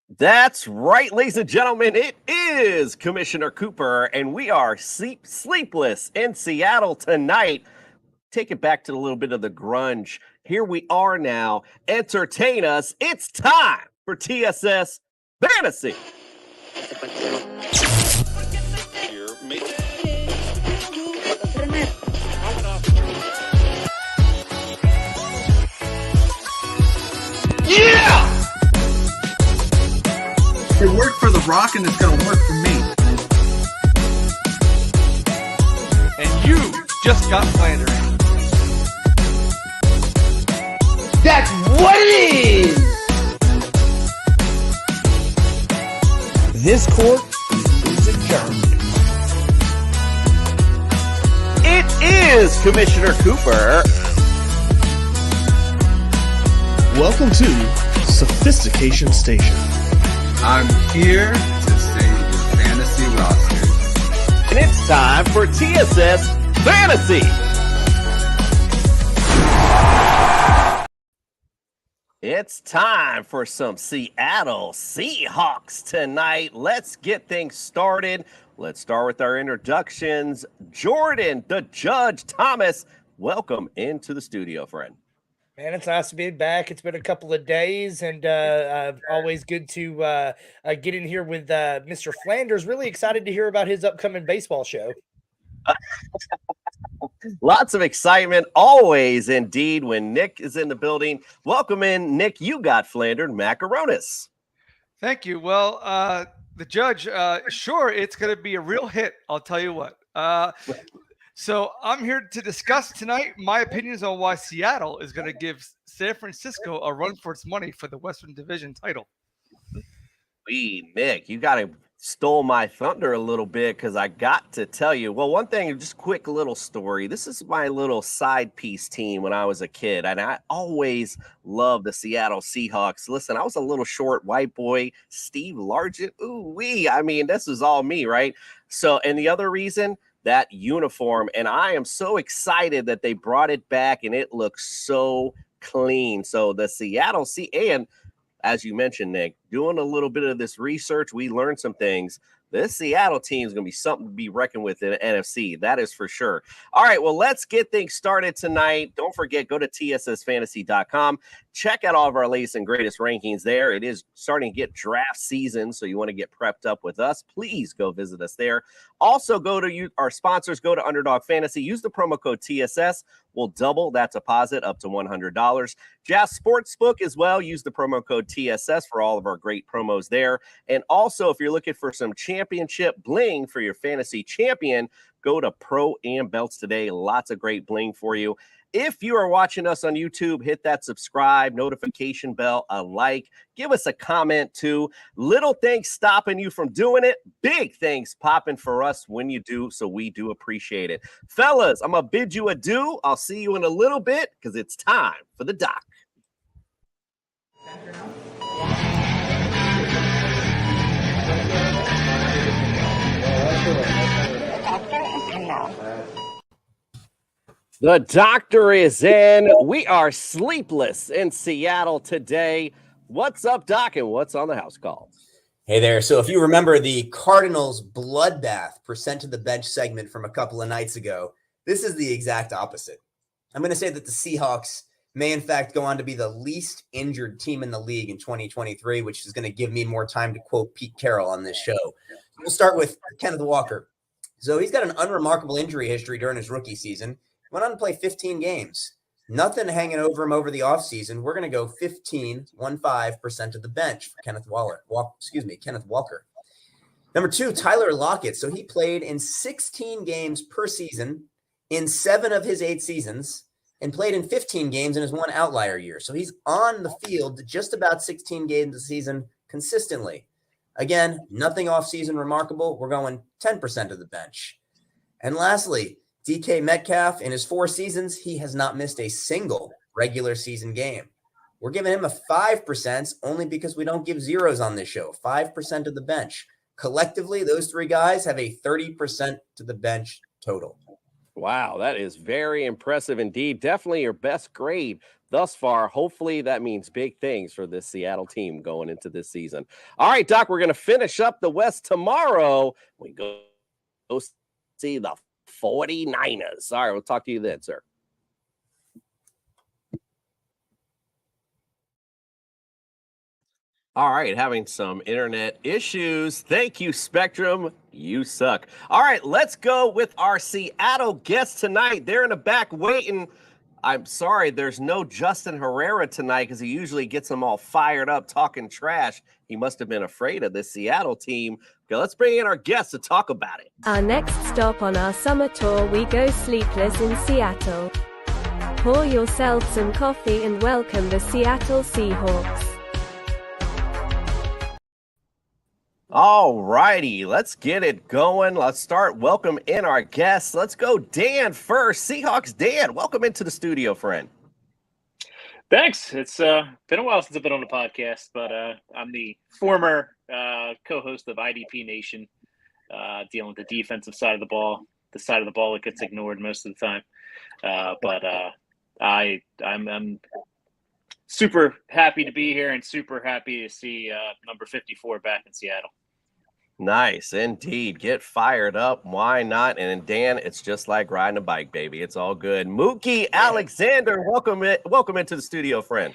That's right, ladies and gentlemen. It is Commissioner Cooper, and we are sleepless in Seattle tonight. Take it back to a little bit of the grunge. Here we are now. Entertain us. It's time for TSS Fantasy. Yeah! It worked for The Rock, and it's going to work for me. And you just got flandering. That's what it is! This court is adjourned. It is Commissioner Cooper. Welcome to Sophistication Station. I'm here to save your fantasy rosters. And it's time for TSS Fantasy. It's time for some Seattle Seahawks tonight. Let's get things started. Let's start with our introductions. Jordan, the Judge Thomas, welcome into the studio, friend. Man, it's nice to be back. It's been a couple of days, and always good to get in here with Mr. Flanders. Really excited to hear about his upcoming baseball show. Lots of excitement, always, indeed, when Nick is in the building. Welcome in, Nick. You got Flandered Macaronis. Thank you. Well, the judge, sure, it's going to be a real hit. I'll tell you what. So I'm here to discuss tonight my opinions on why Seattle is going to give San Francisco a run for its money for the Western Division title. Nick, you got to stole my thunder a little bit because I got to tell you. Well, one thing, just quick little story. This is my little side piece team when I was a kid, and I always loved the Seattle Seahawks. Listen, I was a little short white boy, Steve Largent. Ooh-wee. I mean, this is all me, right? So, and the other reason, that uniform, and I am so excited that they brought it back, and it looks so clean. So the Seattle and as you mentioned, Nick, doing a little bit of this research, we learned some things. This Seattle team is going to be something to be reckoned with in the NFC. That is for sure. All right, well, let's get things started tonight. Don't forget, go to tssfantasy.com. Check out all of our latest and greatest rankings there. It is starting to get draft season, so you want to get prepped up with us. Please go visit us there. Also, go to our sponsors. Go to Underdog Fantasy. Use the promo code TSS. We'll double that deposit up to $100. Jazz Sportsbook as well. Use the promo code TSS for all of our great promos there. And also, if you're looking for some championship bling for your fantasy champion, go to Pro Am Belts today. Lots of great bling for you. If you are watching us on YouTube, hit that subscribe, notification bell, a like. Give us a comment too. Little things stopping you from doing it. Big things popping for us when you do, so we do appreciate it. Fellas, I'm going to bid you adieu. I'll see you in a little bit because it's time for the doc. The doctor is in. We are sleepless in Seattle today. What's up, Doc, and what's on the house call? Hey there. So if you remember the Cardinals bloodbath percent to the bench segment from a couple of nights ago, this is the exact opposite. I'm going to say that the Seahawks may, in fact, go on to be the least injured team in the league in 2023, which is going to give me more time to quote Pete Carroll on this show. We'll start with Kenneth Walker. So he's got an unremarkable injury history during his rookie season. Went on to play 15 games. Nothing hanging over him over the offseason. We're going to go 15% of the bench for Kenneth Walker. Number 2, Tyler Lockett. So he played in 16 games per season in 7 of his 8 seasons and played in 15 games in his one outlier year. So he's on the field just about 16 games a season consistently. Again, nothing off-season remarkable. We're going 10% of the bench. And lastly, DK Metcalf, in his 4 seasons, he has not missed a single regular season game. We're giving him a 5% only because we don't give zeros on this show. 5% of the bench. Collectively, those 3 guys have a 30% to the bench total. Wow, that is very impressive indeed. Definitely your best grade thus far. Hopefully that means big things for this Seattle team going into this season. All right, Doc, we're going to finish up the West tomorrow. We go see the 49ers. All right, we'll talk to you then, sir. All right, having some internet issues. Thank you, Spectrum. You suck. All right, let's go with our Seattle guests tonight. They're in the back waiting. I'm sorry, there's no Justin Herrera tonight because he usually gets them all fired up talking trash. He must have been afraid of this Seattle team. Okay, let's bring in our guests to talk about it. Our next stop on our summer tour, we go sleepless in Seattle. Pour yourself some coffee and welcome the Seattle Seahawks. All righty, let's get it going. Let's start. Welcome in our guests. Let's go Dan first. Seahawks Dan, welcome into the studio, friend. Thanks. It's been a while since I've been on the podcast, but I'm the former co-host of IDP Nation, dealing with the defensive side of the ball, the side of the ball that gets ignored most of the time. I'm super happy to be here and super happy to see number 54 back in Seattle. Nice, indeed. Get fired up. Why not? And Dan, it's just like riding a bike, baby. It's all good. Mookie Alexander, welcome into the studio, friend.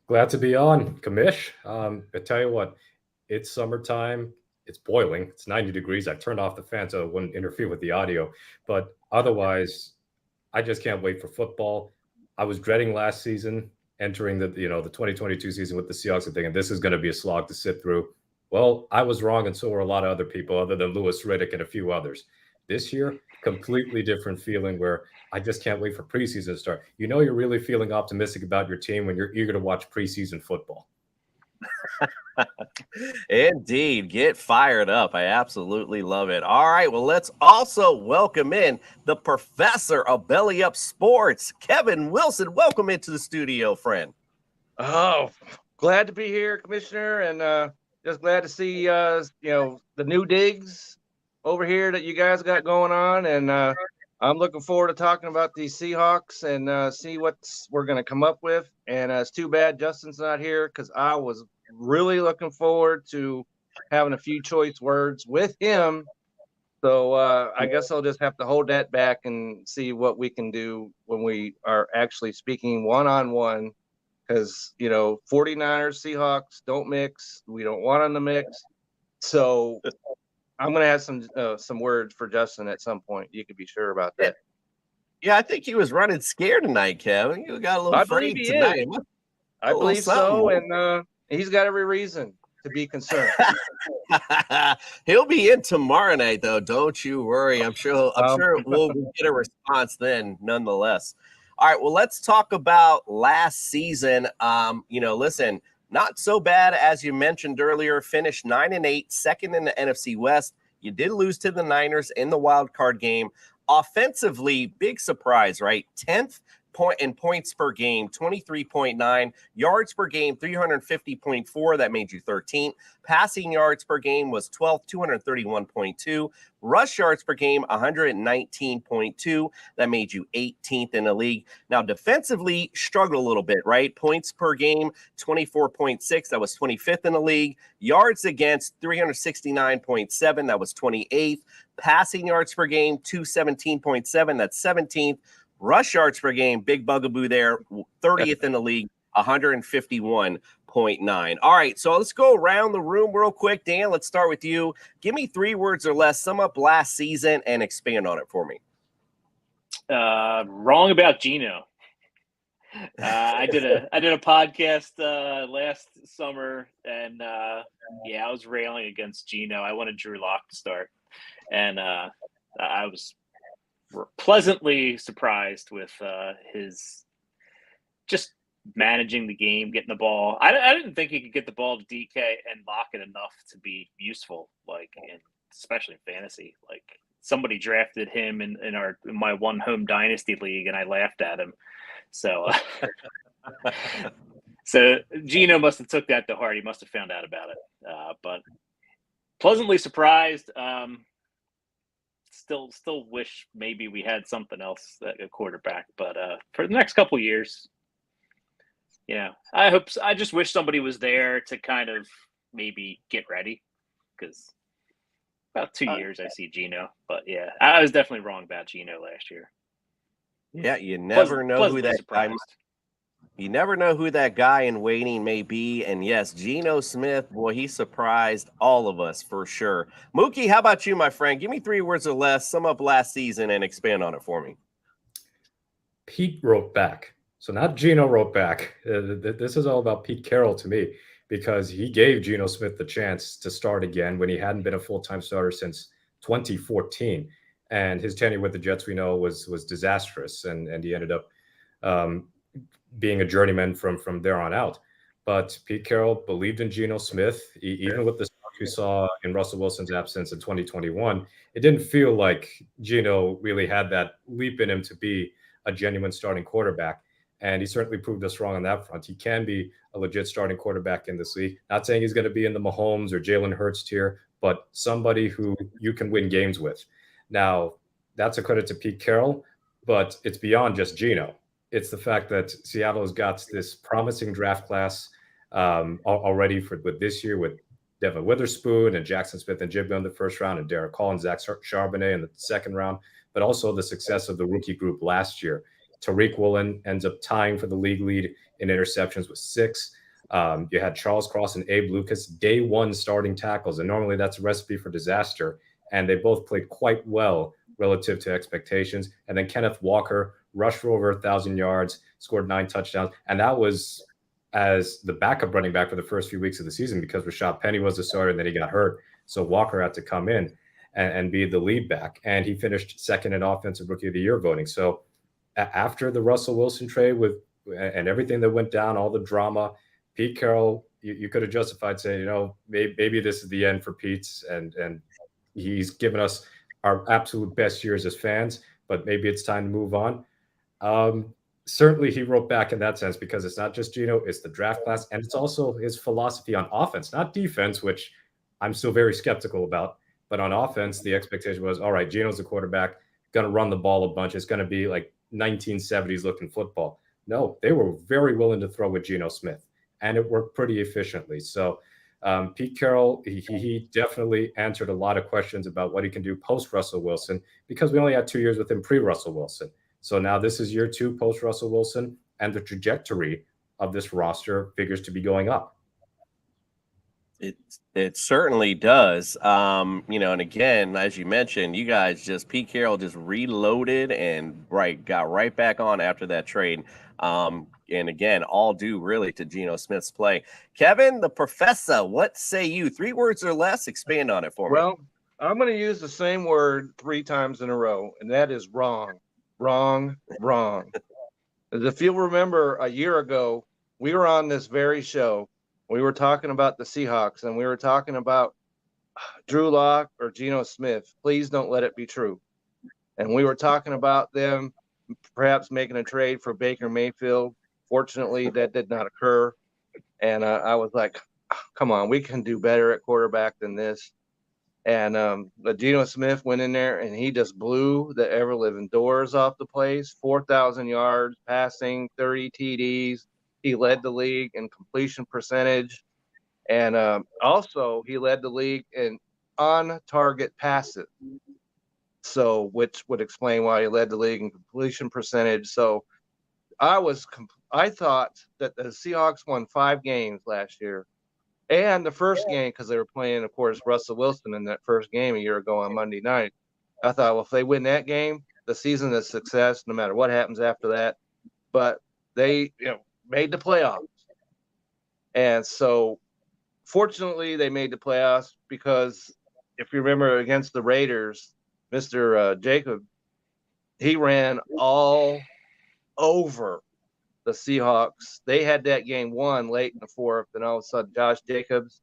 Glad to be on, Kamish. I tell you what, it's summertime. It's boiling. It's 90 degrees. I've turned off the fan so it wouldn't interfere with the audio. But otherwise, I just can't wait for football. I was dreading last season, entering the 2022 season with the Seahawks and thinking this is going to be a slog to sit through. Well, I was wrong, and so were a lot of other people other than Louis Riddick and a few others. This year, completely different feeling where I just can't wait for preseason to start. You know, you're really feeling optimistic about your team when you're eager to watch preseason football. Indeed. Get fired up. I absolutely love it. All right. Well, let's also welcome in the professor of Belly Up Sports, Kevin Wilson. Welcome into the studio, friend. Oh, glad to be here, Commissioner, and just glad to see the new digs over here that you guys got going on, and I'm looking forward to talking about the Seahawks and see what we're going to come up with. And it's too bad Justin's not here because I was really looking forward to having a few choice words with him. So I guess I'll just have to hold that back and see what we can do when we are actually speaking one-on-one. Because, 49ers, Seahawks don't mix. We don't want them to mix. So I'm going to have some words for Justin at some point. You can be sure about that. Yeah, I think he was running scared tonight, Kevin. You got a little afraid tonight. I believe so, and he's got every reason to be concerned. He'll be in tomorrow night, though. Don't you worry. I'm sure we'll get a response then, nonetheless. All right, well, let's talk about last season. Listen, not so bad as you mentioned earlier. Finished 9-8, second in the NFC West. You did lose to the Niners in the wild card game. Offensively, big surprise, right? 10th in points per game, 23.9 yards per game, 350.4. That made you 13th. Passing yards per game was 12th, 231.2. Rush yards per game, 119.2. That made you 18th in the league. Now, defensively, struggled a little bit, right? Points per game, 24.6. That was 25th in the league. Yards against, 369.7. That was 28th. Passing yards per game, 217.7. That's 17th. Rush yards per game, big bugaboo there, 30th in the league, 151.9. All right, so let's go around the room real quick. Dan, let's start with you. Give me 3 words or less, sum up last season, and expand on it for me. Wrong about Geno. I did a podcast last summer, and I was railing against Geno. I wanted Drew Lock to start, and I was pleasantly surprised with his just managing the game, getting the ball. I didn't think he could get the ball to DK and lock it enough to be useful, especially in fantasy. Like, somebody drafted him in my one home dynasty league, and I laughed at him. So so Geno must have took that to heart. He must have found out about it. But pleasantly surprised. Still wish maybe we had something else at a quarterback, but for the next couple of years, I just wish somebody was there to kind of maybe get ready, because about 2 years I see Gino. But yeah, I was definitely wrong about Gino last year. Yeah, you never know who Pleasantly that guy. surprised. You never know who that guy in waiting may be. And yes, Geno Smith, boy, he surprised all of us for sure. Mookie, how about you, my friend? Give me 3 words or less, sum up last season, and expand on it for me. Pete wrote back. So not Geno wrote back. This is all about Pete Carroll to me, because he gave Geno Smith the chance to start again when he hadn't been a full-time starter since 2014. And his tenure with the Jets, we know, was disastrous. And he ended up being a journeyman from there on out. But Pete Carroll believed in Geno Smith, even with the stuff we saw in Russell Wilson's absence in 2021. It didn't feel like Geno really had that leap in him to be a genuine starting quarterback. And he certainly proved us wrong on that front. He can be a legit starting quarterback in this league. Not saying he's going to be in the Mahomes or Jalen Hurts tier, but somebody who you can win games with. Now, that's a credit to Pete Carroll, but it's beyond just Geno. It's the fact that Seattle has got this promising draft class already with this year, with Devin Witherspoon and Jackson Smith and Jigba in the first round, and Derek Hall and Zach Charbonnet in the second round, but also the success of the rookie group last year. Tariq Woolen ends up tying for the league lead in interceptions with 6. You had Charles Cross and Abe Lucas, day one starting tackles, and normally that's a recipe for disaster. And they both played quite well relative to expectations. And then Kenneth Walker rushed for over 1,000 yards, scored 9 touchdowns. And that was as the backup running back for the first few weeks of the season, because Rashad Penny was the starter and then he got hurt. So Walker had to come in and be the lead back. And he finished second in Offensive Rookie of the Year voting. So after the Russell Wilson trade and everything that went down, all the drama, Pete Carroll, you could have justified saying, maybe this is the end for Pete's, and he's given us our absolute best years as fans, but maybe it's time to move on. Certainly he wrote back in that sense, because it's not just Geno, it's the draft class, and it's also his philosophy on offense, not defense, which I'm still very skeptical about. But on offense, the expectation was, all right, Geno's the quarterback, going to run the ball a bunch. It's going to be like 1970s looking football. No, they were very willing to throw with Geno Smith, and it worked pretty efficiently. So Pete Carroll, he definitely answered a lot of questions about what he can do post Russell Wilson, because we only had 2 years with him pre Russell Wilson. So now this is year 2 post Russell Wilson, and the trajectory of this roster figures to be going up. It certainly does. And again, as you mentioned, you guys Pete Carroll just reloaded and got right back on after that trade. And again, all due really to Geno Smith's play. Kevin, the professor, what say you? 3 words or less, expand on it for me. Well, I'm going to use the same word 3 times in a row, and that is wrong. Wrong. If you'll remember, a year ago, we were on this very show. We were talking about the Seahawks, and we were talking about Drew Lock or Geno Smith. Please don't let it be true. And we were talking about them perhaps making a trade for Baker Mayfield. Fortunately, that did not occur. And I was like, come on, we can do better at quarterback than this. And Geno Smith went in there, and he just blew the ever-living doors off the place. 4,000 yards passing, 30 TDs. He led the league in completion percentage. And also he led the league in on-target passes. So, which would explain why he led the league in completion percentage. So I thought that the Seahawks won 5 games last year. And the first game, because they were playing, of course, Russell Wilson in that first game a year ago on Monday night. I thought, well, if they win that game, the season is a success, no matter what happens after that. But they, made the playoffs. And so, fortunately, they made the playoffs because, if you remember, against the Raiders, Mr. Jacob, he ran all over the Seahawks. They had that game won late in the 4th, and all of a sudden Josh Jacobs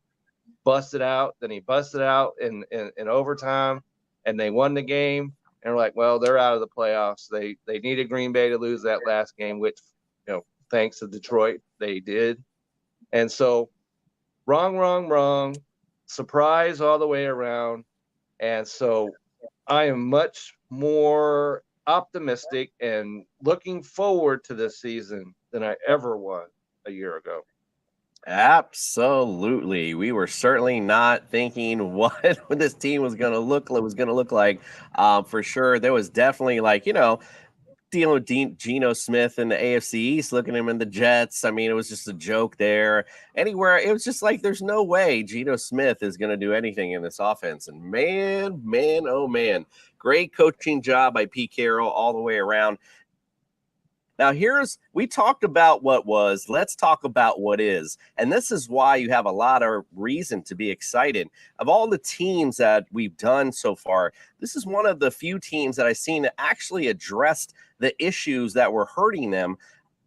busted out. Then he busted out in overtime, and they won the game. And we're like, well, they're out of the playoffs. They needed Green Bay to lose that last game, which, thanks to Detroit, they did. And so wrong, surprise all the way around. And so I am much more optimistic and looking forward to this season than I ever was. a year ago. Absolutely. We were certainly not thinking what this team was going to look like. For sure. There was definitely dealing with Geno Smith in the AFC East, looking at him in the Jets. I mean, it was just a joke there. Anywhere, it was just like there's no way Geno Smith is going to do anything in this offense. And man, oh man, great coaching job by Pete Carroll all the way around. Now, we talked about what was. Let's talk about what is. And this is why you have a lot of reason to be excited. Of all the teams that we've done so far, this is one of the few teams that I've seen that actually addressed the issues that were hurting them,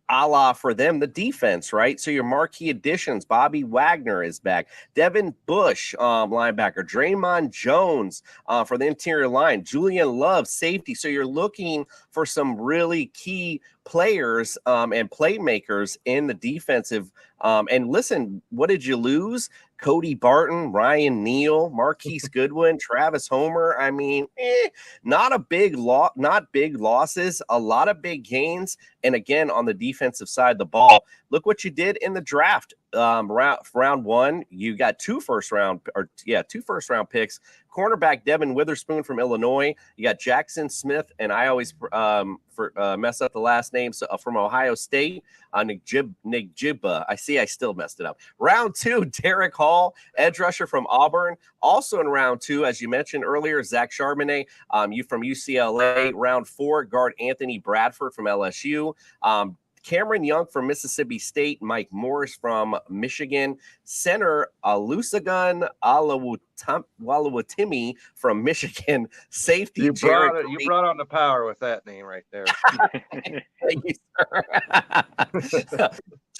a la for them, the defense, right? So your marquee additions, Bobby Wagner is back. Devin Bush, linebacker. Draymond Jones for the interior line. Julian Love, safety. So you're looking for some really key players and playmakers in the defensive. And listen, what did you lose? Cody Barton, Ryan Neal, Marquise Goodwin, Travis Homer. I mean, not big losses, a lot of big gains. And again, on the defensive side of the ball, look what you did in the draft. Round one, you got two first round picks. Cornerback Devin Witherspoon from Illinois. You got Jackson Smith, and I always mess up the last name, from Ohio State. Nigjiba. I still messed it up. Round two, Derek Hall, edge rusher from Auburn. Also in round two, as you mentioned earlier, Zach Charbonnet, from UCLA. Round four, guard Anthony Bradford from LSU. Cameron Young from Mississippi State, Mike Morris from Michigan, center Olusegun Walawatimi from Michigan, safety You brought on the power with that name right there. Thank you, sir.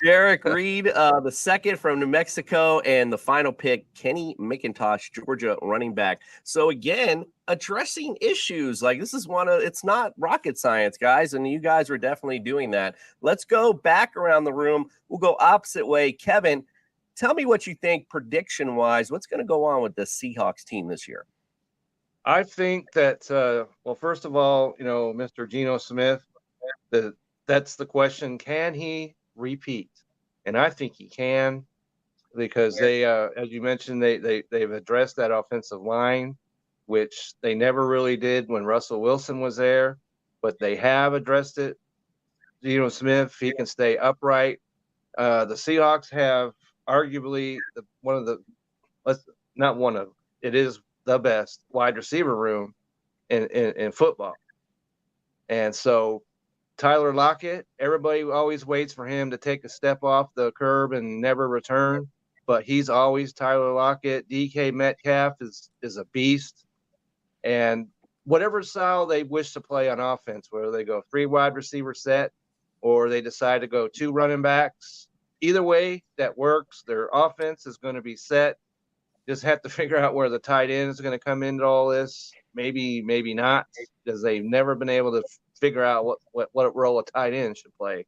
Jarek Reed, the second from New Mexico, and the final pick, Kenny McIntosh, Georgia running back. So again, addressing issues like this is it's not rocket science, guys, and you guys are definitely doing that. Let's go back around the room. We'll go opposite way. Kevin, tell me what you think prediction-wise. What's going to go on with the Seahawks team this year? I think that, well, first of all, Mr. Geno Smith, that's the question. Can he repeat? And I think he can, because they, as you mentioned, they've addressed that offensive line, which they never really did when Russell Wilson was there, but they have addressed it. Geno Smith, he can stay upright. The Seahawks have arguably it is the best wide receiver room in football. And so Tyler Lockett, everybody always waits for him to take a step off the curb and never return, but he's always Tyler Lockett. DK Metcalf is a beast. And whatever style they wish to play on offense, whether they go 3 wide receiver set or they decide to go 2 running backs, either way that works. Their offense is going to be set. Just have to figure out where the tight end is going to come into all this. Maybe not, because they've never been able to figure out what role a tight end should play.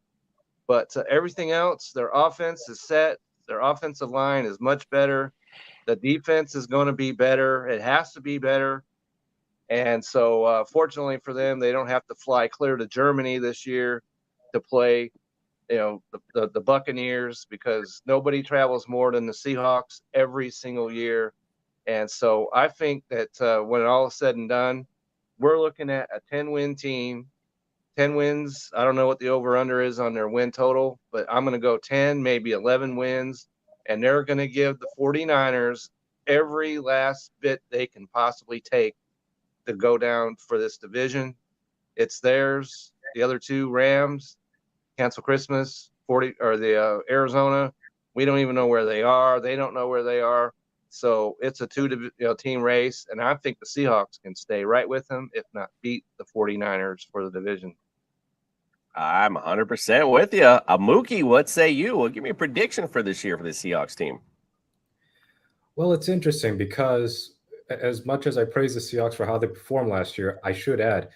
But everything else, their offense is set. Their offensive line is much better. The defense is going to be better. It has to be better. And so, fortunately for them, they don't have to fly clear to Germany this year to play, the Buccaneers, because nobody travels more than the Seahawks every single year. And so I think that when all is said and done, we're looking at a 10-win team. 10 wins. I don't know what the over-under is on their win total, but I'm going to go 10, maybe 11 wins, and they're going to give the 49ers every last bit they can possibly take to go down for this division. It's theirs. The other 2, Rams, cancel Christmas, the Arizona, we don't even know where they are. They don't know where they are. So it's a 2-team race, and I think the Seahawks can stay right with them, if not beat the 49ers for the division. I'm 100% with you. Mookie, what say you? Well, give me a prediction for this year for the Seahawks team. Well, it's interesting because as much as I praise the Seahawks for how they performed last year, I should add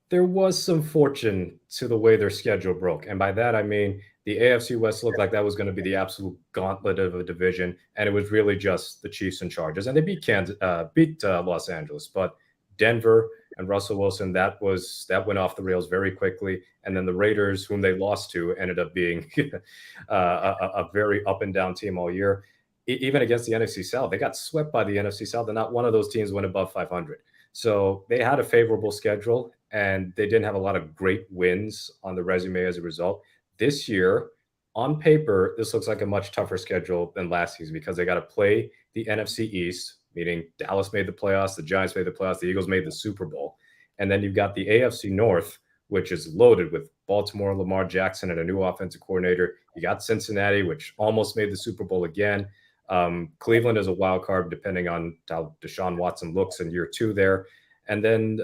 there was some fortune to the way their schedule broke. And by that, I mean the AFC West looked like that was going to be the absolute gauntlet of a division, and it was really just the Chiefs and Chargers. And they beat Los Angeles. But Denver and Russell Wilson, that went off the rails very quickly. And then the Raiders, whom they lost to, ended up being a very up and down team all year. Even against the NFC South, they got swept by the NFC South, and not one of those teams went above 500. So they had a favorable schedule, and they didn't have a lot of great wins on the resume as a result. This year, on paper, this looks like a much tougher schedule than last season because they got to play the NFC East, meaning Dallas made the playoffs, the Giants made the playoffs, the Eagles made the Super Bowl. And then you've got the AFC North, which is loaded with Baltimore, Lamar Jackson, and a new offensive coordinator. You got Cincinnati, which almost made the Super Bowl again. Cleveland is a wild card depending on how Deshaun Watson looks in year 2 there. And then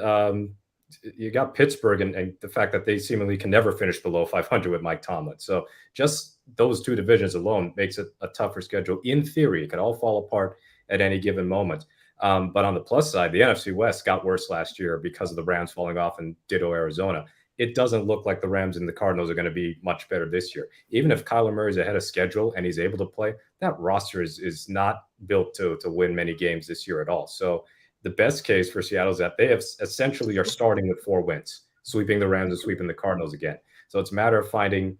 you got Pittsburgh and the fact that they seemingly can never finish below 500 with Mike Tomlin. So just those 2 divisions alone makes it a tougher schedule. In theory, it could all fall apart at any given moment. But on the plus side, the NFC West got worse last year because of the Rams falling off and ditto Arizona. It doesn't look like the Rams and the Cardinals are going to be much better this year. Even if Kyler Murray's ahead of schedule and he's able to play, that roster is not built to win many games this year at all. So the best case for Seattle is that they have essentially are starting with 4 wins, sweeping the Rams and sweeping the Cardinals again. So it's a matter of finding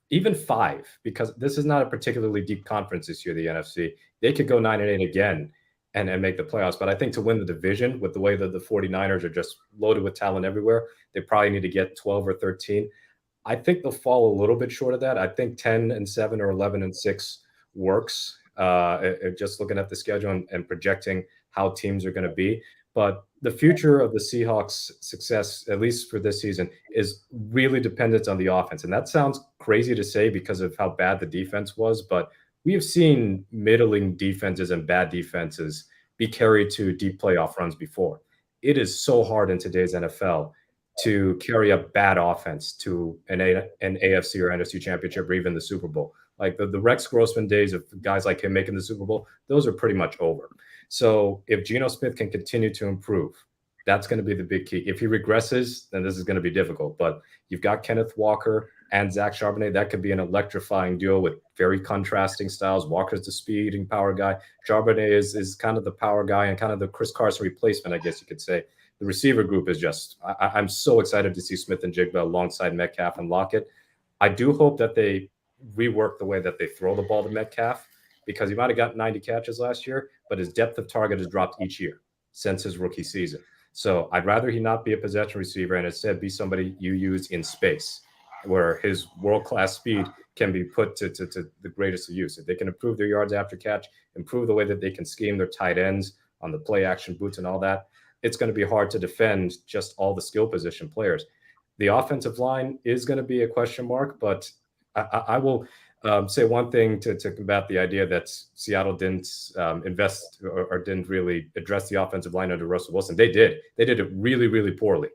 even 5, because this is not a particularly deep conference this year, the NFC. They could go 9-8 again and make the playoffs. But I think to win the division, with the way that the 49ers are just loaded with talent everywhere, they probably need to get 12 or 13. I think they'll fall a little bit short of that. I think 10-7 or 11-6 works, just looking at the schedule and projecting how teams are going to be. But the future of the Seahawks' success, at least for this season, is really dependent on the offense. And that sounds crazy to say because of how bad the defense was, but we have seen middling defenses and bad defenses be carried to deep playoff runs before. It is so hard in today's NFL to carry a bad offense to an AFC or NFC championship or even the Super Bowl. Like the Rex Grossman days of guys like him making the Super Bowl, those are pretty much over. So if Geno Smith can continue to improve, that's going to be the big key. If he regresses, then this is going to be difficult. But you've got Kenneth Walker and Zach Charbonnet. That could be an electrifying duo with very contrasting styles. Walker's the speed and power guy. Charbonnet is kind of the power guy and kind of the Chris Carson replacement, I guess you could say. The receiver group is just – I'm so excited to see Smith and Jigba alongside Metcalf and Lockett. I do hope that they rework the way that they throw the ball to Metcalf, because he might have gotten 90 catches last year, but his depth of target has dropped each year since his rookie season. So I'd rather he not be a possession receiver and instead be somebody you use in space, where his world-class speed can be put to the greatest of use. If they can improve their yards after catch, improve the way that they can scheme their tight ends on the play action boots and all that, it's going to be hard to defend just all the skill position players. The offensive line is going to be a question mark, but I will say one thing to combat the idea that Seattle didn't invest or didn't really address the offensive line under Russell Wilson. They did. They did it really, really poorly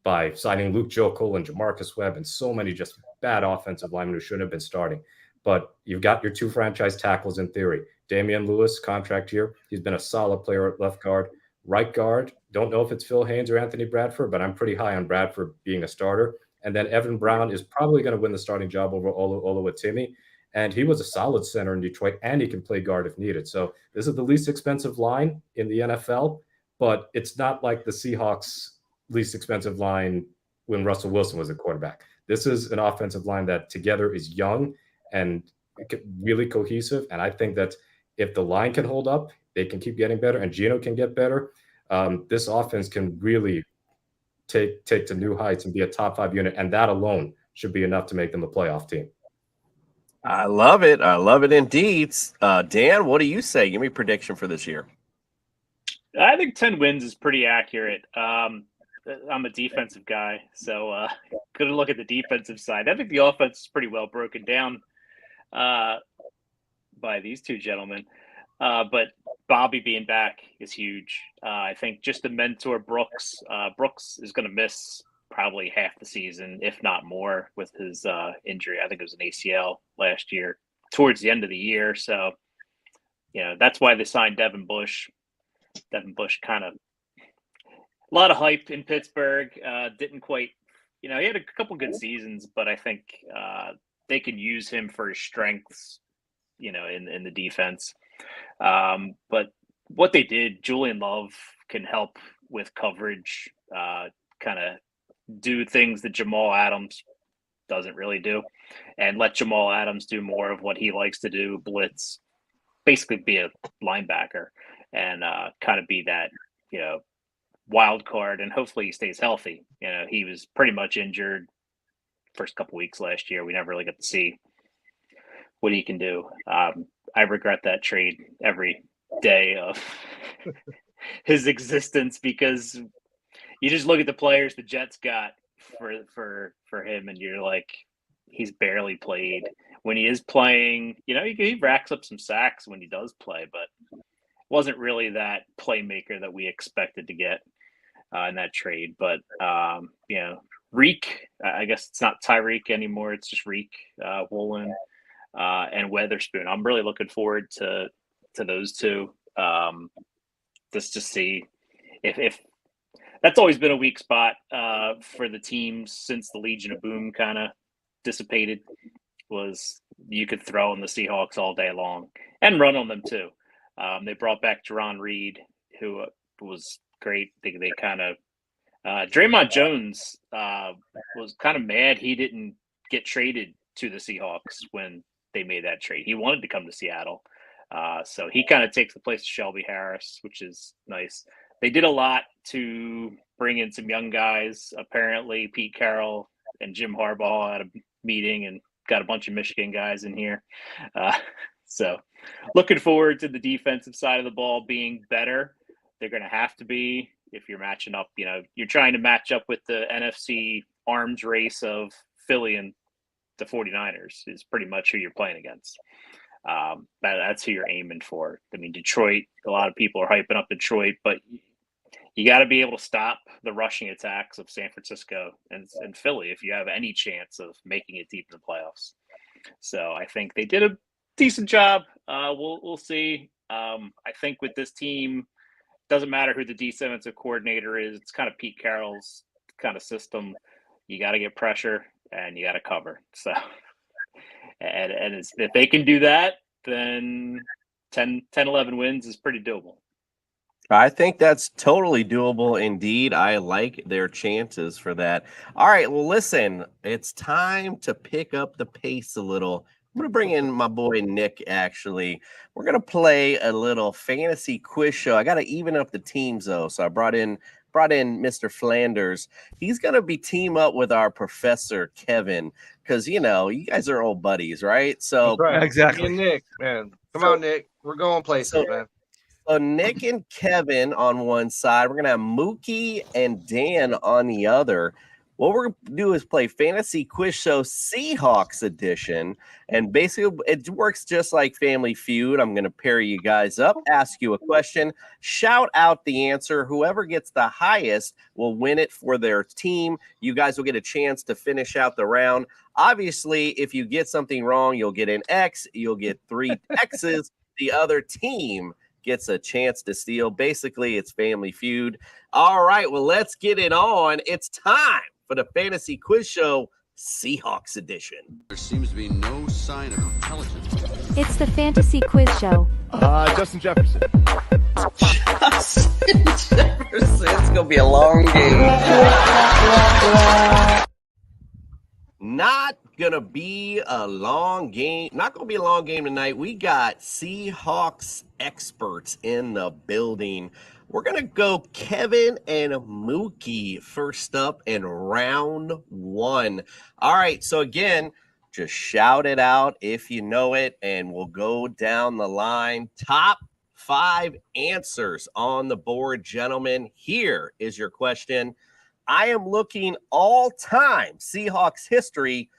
by signing Luke Jokel and Jamarcus Webb and so many just bad offensive linemen who shouldn't have been starting. But you've got your 2 franchise tackles in theory. Damian Lewis, contract here. He's been a solid player at left guard. Right guard, don't know if it's Phil Haynes or Anthony Bradford, but I'm pretty high on Bradford being a starter. And then Evan Brown is probably going to win the starting job over Oluwatimi. And he was a solid center in Detroit, and he can play guard if needed. So this is the least expensive line in the NFL, but it's not like the Seahawks' least expensive line when Russell Wilson was a quarterback. This is an offensive line that together is young and really cohesive. And I think that if the line can hold up, they can keep getting better, and Geno can get better. This offense can really take to new heights and be a top 5 unit, and that alone should be enough to make them a playoff team. I love it. I love it indeed. Dan, what do you say? Give me a prediction for this year. I think 10 wins is pretty accurate. I'm a defensive guy, so gonna look at the defensive side. I think the offense is pretty well broken down by these 2 gentlemen. But Bobby being back is huge. I think just to mentor Brooks. Brooks is going to miss probably half the season, if not more, with his injury. I think it was an ACL last year, towards the end of the year. So, that's why they signed Devin Bush. Devin Bush kind of a lot of hype in Pittsburgh. Didn't quite, he had a couple good seasons, but I think they can use him for his strengths, in the defense. But what they did, Julian Love can help with coverage, kind of do things that Jamal Adams doesn't really do, and let Jamal Adams do more of what he likes to do, blitz, basically be a linebacker, and kind of be that, wild card, and hopefully he stays healthy. He was pretty much injured first couple weeks last year. We never really got to see what he can do. I regret that trade every day of his existence, because you just look at the players the Jets got for him, and you're like, he's barely played. When he is playing, he racks up some sacks when he does play, but wasn't really that playmaker that we expected to get in that trade. But Reek, I guess it's not Tyreek anymore, it's just Reek, Woolen, and Weatherspoon. I'm really looking forward to those two, just to see if that's always been a weak spot for the teams since the Legion of Boom kind of dissipated, was you could throw on the Seahawks all day long and run on them too. They brought back Jerron Reed, who was great. They kind of Draymond Jones was kind of mad he didn't get traded to the Seahawks when they made that trade. He wanted to come to Seattle. So he kind of takes the place of Shelby Harris, which is nice. They did a lot to bring in some young guys. Apparently, Pete Carroll and Jim Harbaugh had a meeting and got a bunch of Michigan guys in here. So looking forward to the defensive side of the ball being better. They're going to have to be if you're matching up. You're trying to match up with the NFC arms race of Philly and the 49ers is pretty much who you're playing against. That's who you're aiming for. I mean, Detroit, a lot of people are hyping up Detroit, but you got to be able to stop the rushing attacks of San Francisco and Philly if you have any chance of making it deep in the playoffs. So I think they did a decent job. We'll see. I think with this team, doesn't matter who the defensive coordinator is. It's kind of Pete Carroll's kind of system. You got to get pressure and you got to cover. So, and if they can do that, then 10, 11 wins is pretty doable. I think that's totally doable indeed. I like their chances for that. All right, well, listen, it's time to pick up the pace a little. I'm going to bring in my boy Nick, actually. We're going to play a little fantasy quiz show. I got to even up the teams, though, so I brought in Mr. Flanders. He's going to be team up with our Professor Kevin because, you guys are old buddies, right? So right. Exactly. And Nick, man. Come on, Nick. We're going places, man. So Nick and Kevin on one side. We're going to have Mookie and Dan on the other. What we're going to do is play Fantasy Quiz Show Seahawks edition. And basically, it works just like Family Feud. I'm going to pair you guys up, ask you a question, shout out the answer. Whoever gets the highest will win it for their team. You guys will get a chance to finish out the round. Obviously, if you get something wrong, you'll get an X. You'll get 3 X's. The other team gets a chance to steal. Basically, it's Family Feud. All right, well, let's get it on. It's time for the Fantasy Quiz Show Seahawks edition. There seems to be no sign of intelligence. It's the Fantasy Quiz Show. Justin Jefferson. Justin Jefferson. It's going to be a long game. Not going to be a long game. Not going to be a long game tonight. We got Seahawks experts in the building. We're going to go Kevin and Mookie first up in round 1. All right, so again, just shout it out if you know it, and we'll go down the line. Top 5 answers on the board, gentlemen. Here is your question. I am looking all-time Seahawks history.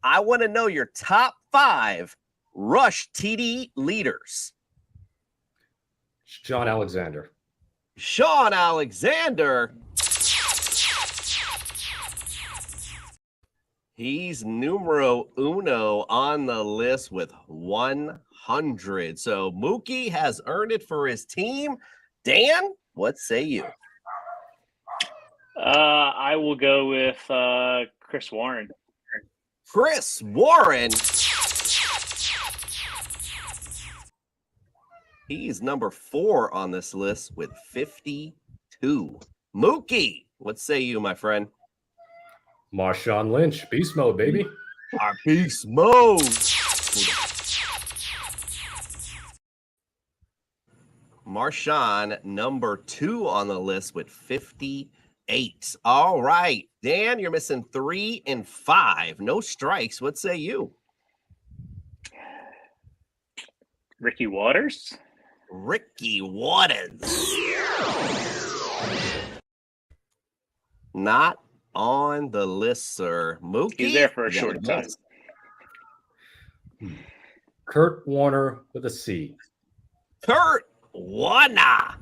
I want to know your top 5 rush TD leaders. Shaun Alexander. Shaun Alexander. He's numero uno on the list with 100. So Mookie has earned it for his team. Dan, what say you? I will go with Chris Warren. Chris Warren. He's number 4 on this list with 52. Mookie, what say you, my friend? Marshawn Lynch, beast mode, baby. Our beast mode. Marshawn, number 2 on the list with 58. All right, Dan, you're missing 3 and 5. No strikes. What say you? Ricky Waters. Ricky Waters. Not on the list, sir. Mookie. He's there for a short time. Kurt Warner with a C. Kurt Warner.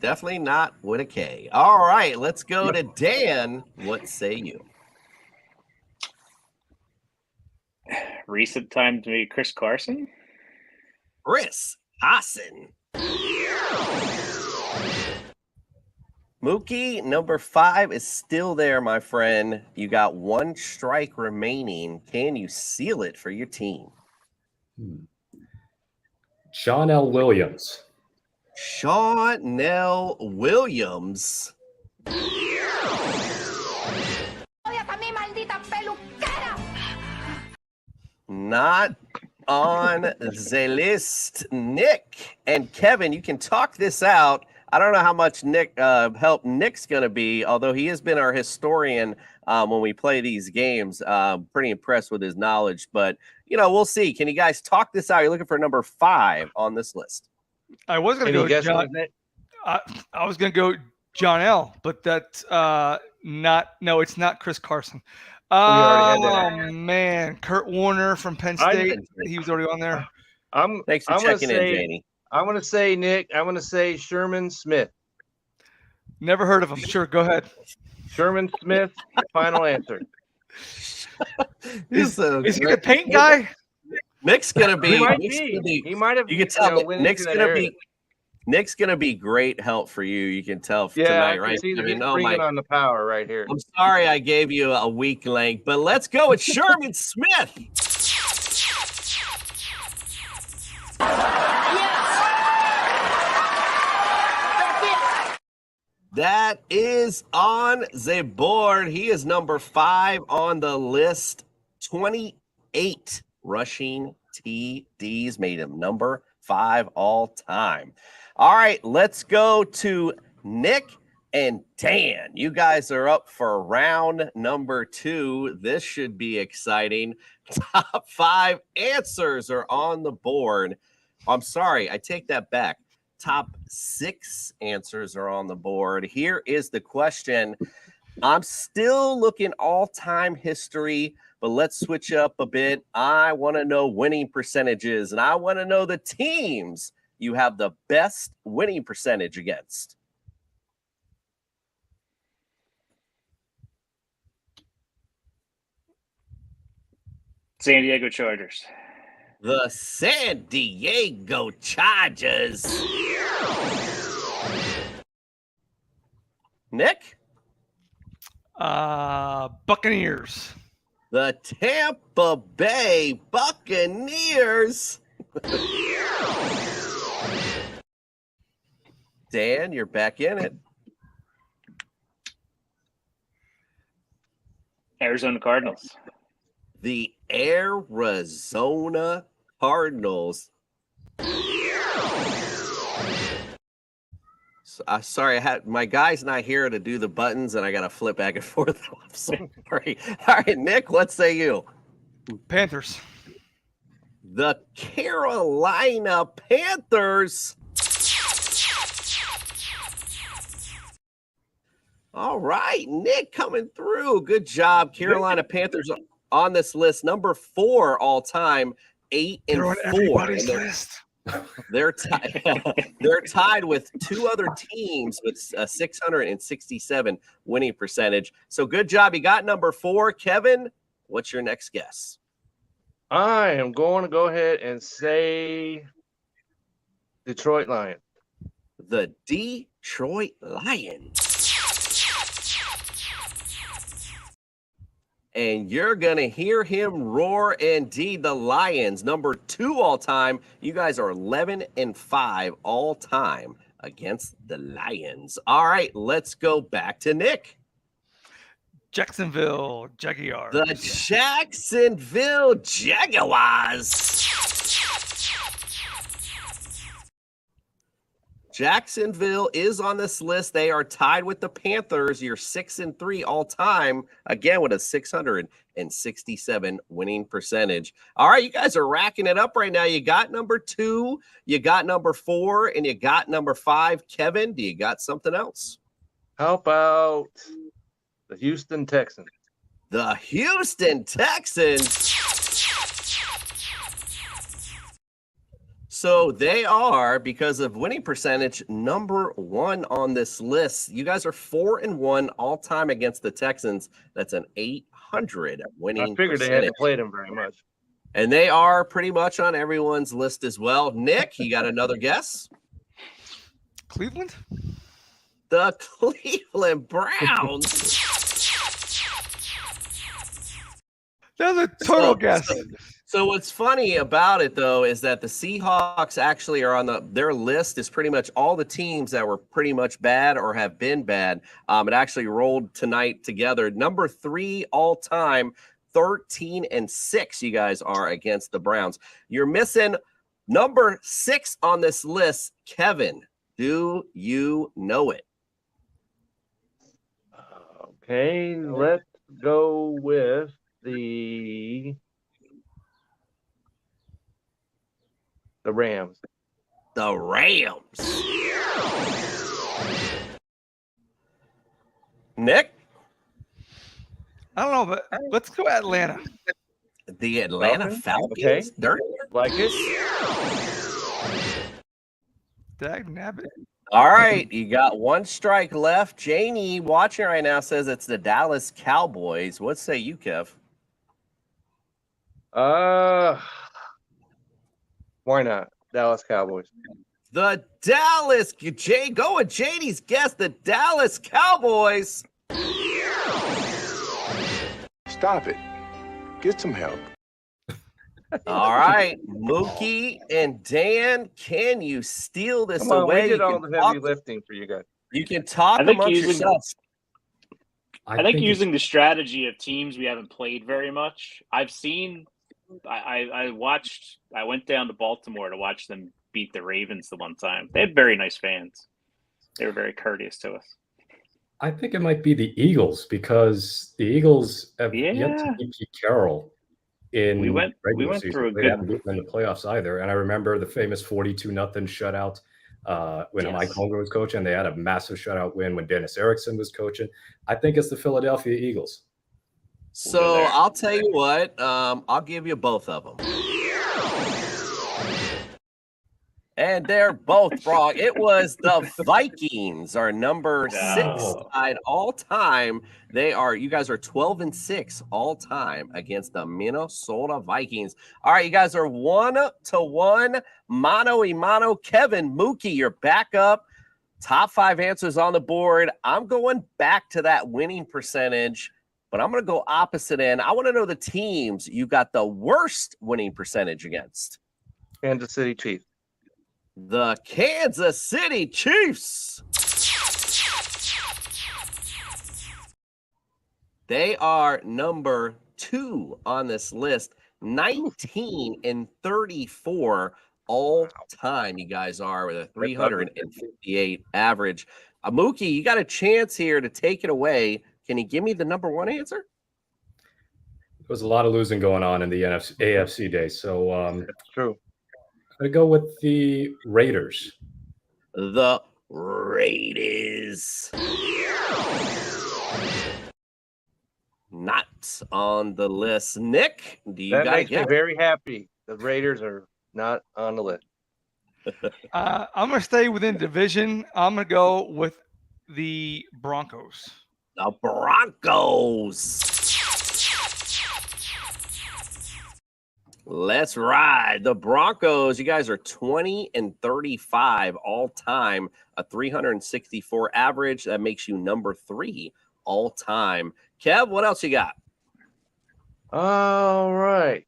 Definitely not with a K. All right, let's go to Dan. What say you? Recent time to me, Chris Carson. Chris Carson. Mookie, number 5 is still there, my friend. You got 1 strike remaining. Can you seal it for your team? Sean L. Williams. Sean L. Williams. Not on the list. Nick and Kevin, you can talk this out. I don't know how much help Nick's going to be, although he has been our historian when we play these games. Pretty impressed with his knowledge, but we'll see. Can you guys talk this out? You're looking for number 5 on this list. I was going to go John. I was going to go John L, but that's not. No, it's not Chris Carson. Oh man, Kurt Warner from Penn State. He was already on there. Thanks for checking in, Janie. I'm going to say, Nick, I'm going to say Sherman Smith. Never heard of him. Sure, go ahead. Sherman Smith, final answer. Is he the paint guy? Nick's going to be. He might have. You can tell Nick's going to be. Nick's going to be great help for you. You can tell tonight, right? I mean, bringing on the power right here. I'm sorry I gave you a weak link, but let's go with Sherman Smith. That is on the board. He is number 5 on the list. 28 rushing TDs made him number 5 all time. All right, let's go to Nick and Dan. You guys are up for round number 2. This should be exciting. Top 5 answers are on the board. I'm sorry, I take that back. Top 6 answers are on the board. Here is the question. I'm still looking all-time history, but let's switch up a bit. I want to know winning percentages, and I want to know the teams you have the best winning percentage against. San Diego Chargers. The San Diego Chargers. Nick? Buccaneers. The Tampa Bay Buccaneers. Dan, you're back in it. Arizona Cardinals. The Arizona Cardinals. Sorry, my guy's not here to do the buttons, and I got to flip back and forth. I'm sorry. All right, Nick, what say you? Panthers. The Carolina Panthers. All right, Nick coming through. Good job. Carolina Panthers on this list, number 4 all time, 8 and 4. They're tied with 2 other teams with a 667 winning percentage. So good job. You got number 4. Kevin, what's your next guess? I am going to go ahead and say Detroit Lions. The Detroit Lions. And you're going to hear him roar indeed. The Lions, number 2 all time. You guys are 11-5 all time against the Lions. All right, let's go back to Nick. Jacksonville Jaguars. The Jacksonville Jaguars. Jacksonville is on this list. They are tied with the Panthers. You're 6-3 all time, again with a 667 winning percentage. All right, you guys are racking it up right now. You got number 2, you got number 4, and you got number 5. Kevin, do you got something else? How about the Houston Texans? The Houston Texans. So they are, because of winning percentage, number 1 on this list. You guys are 4-1 all time against the Texans. That's an 800 winning I figured percentage. they hadn't played them very much. And they are pretty much on everyone's list as well. Nick, you got another guess? Cleveland? The Cleveland Browns. That's a total guess. So what's funny about it, though, is that the Seahawks actually are on their list is pretty much all the teams that were pretty much bad or have been bad. It actually rolled tonight together. Number 3 all time, 13-6 you guys are against the Browns. You're missing number 6 on this list. Kevin, do you know it? Okay, let's go with the Rams. The Rams. Nick? I don't know, but let's go Atlanta. The Atlanta Falcons? Okay. Dirty. Like it? Dag nabbit. All right, you got 1 strike left. Janie, watching right now, says it's the Dallas Cowboys. What say you, Kev? Why not? Dallas Cowboys. The Dallas, go with Janie's guess, the Dallas Cowboys. Stop it. Get some help. All right, Mookie and Dan, can you steal this Come on, away? we did You all can the heavy talk- lifting for you guys. You can talk I think amongst using- yourselves. I think using the strategy of teams we haven't played very much. I've seen. I went down to Baltimore to watch them beat the Ravens the one time. They had very nice fans. They were very courteous to us. I think it might be the Eagles because the Eagles have yet to beat Pete Carroll in We went regular through season. a They good- haven't beaten in the playoffs either. And I remember the famous 42-0 shutout when Mike Holmgren was coaching. They had a massive shutout win when Dennis Erickson was coaching. I think it's the Philadelphia Eagles. So I'll tell you what, I'll give you both of them. And they're both wrong. It was the Vikings, are number 6 side all time. You guys are 12-6 all time against the Minnesota Vikings. All right, you guys are 1-1, mano y mano. Kevin, Mookie, you're back up. Top 5 answers on the board. I'm going back to that winning percentage, but I'm going to go opposite end. I want to know the teams you got the worst winning percentage against. Kansas City Chiefs. The Kansas City Chiefs. They are number 2 on this list, 19-34 all time. You guys are with a 358 average. Mookie, you got a chance here to take it away. Can you give me the number 1 answer? There was a lot of losing going on in the AFC days. So that's true. I go with the Raiders. The Raiders. Not on the list. Nick, do you That got makes me very happy. The Raiders are not on the list. I'm going to stay within division. I'm going to go with the Broncos. The Broncos. Let's ride. The Broncos, you guys are 20-35 all time, a 364 average. That makes you number 3 all time. Kev, what else you got? All right.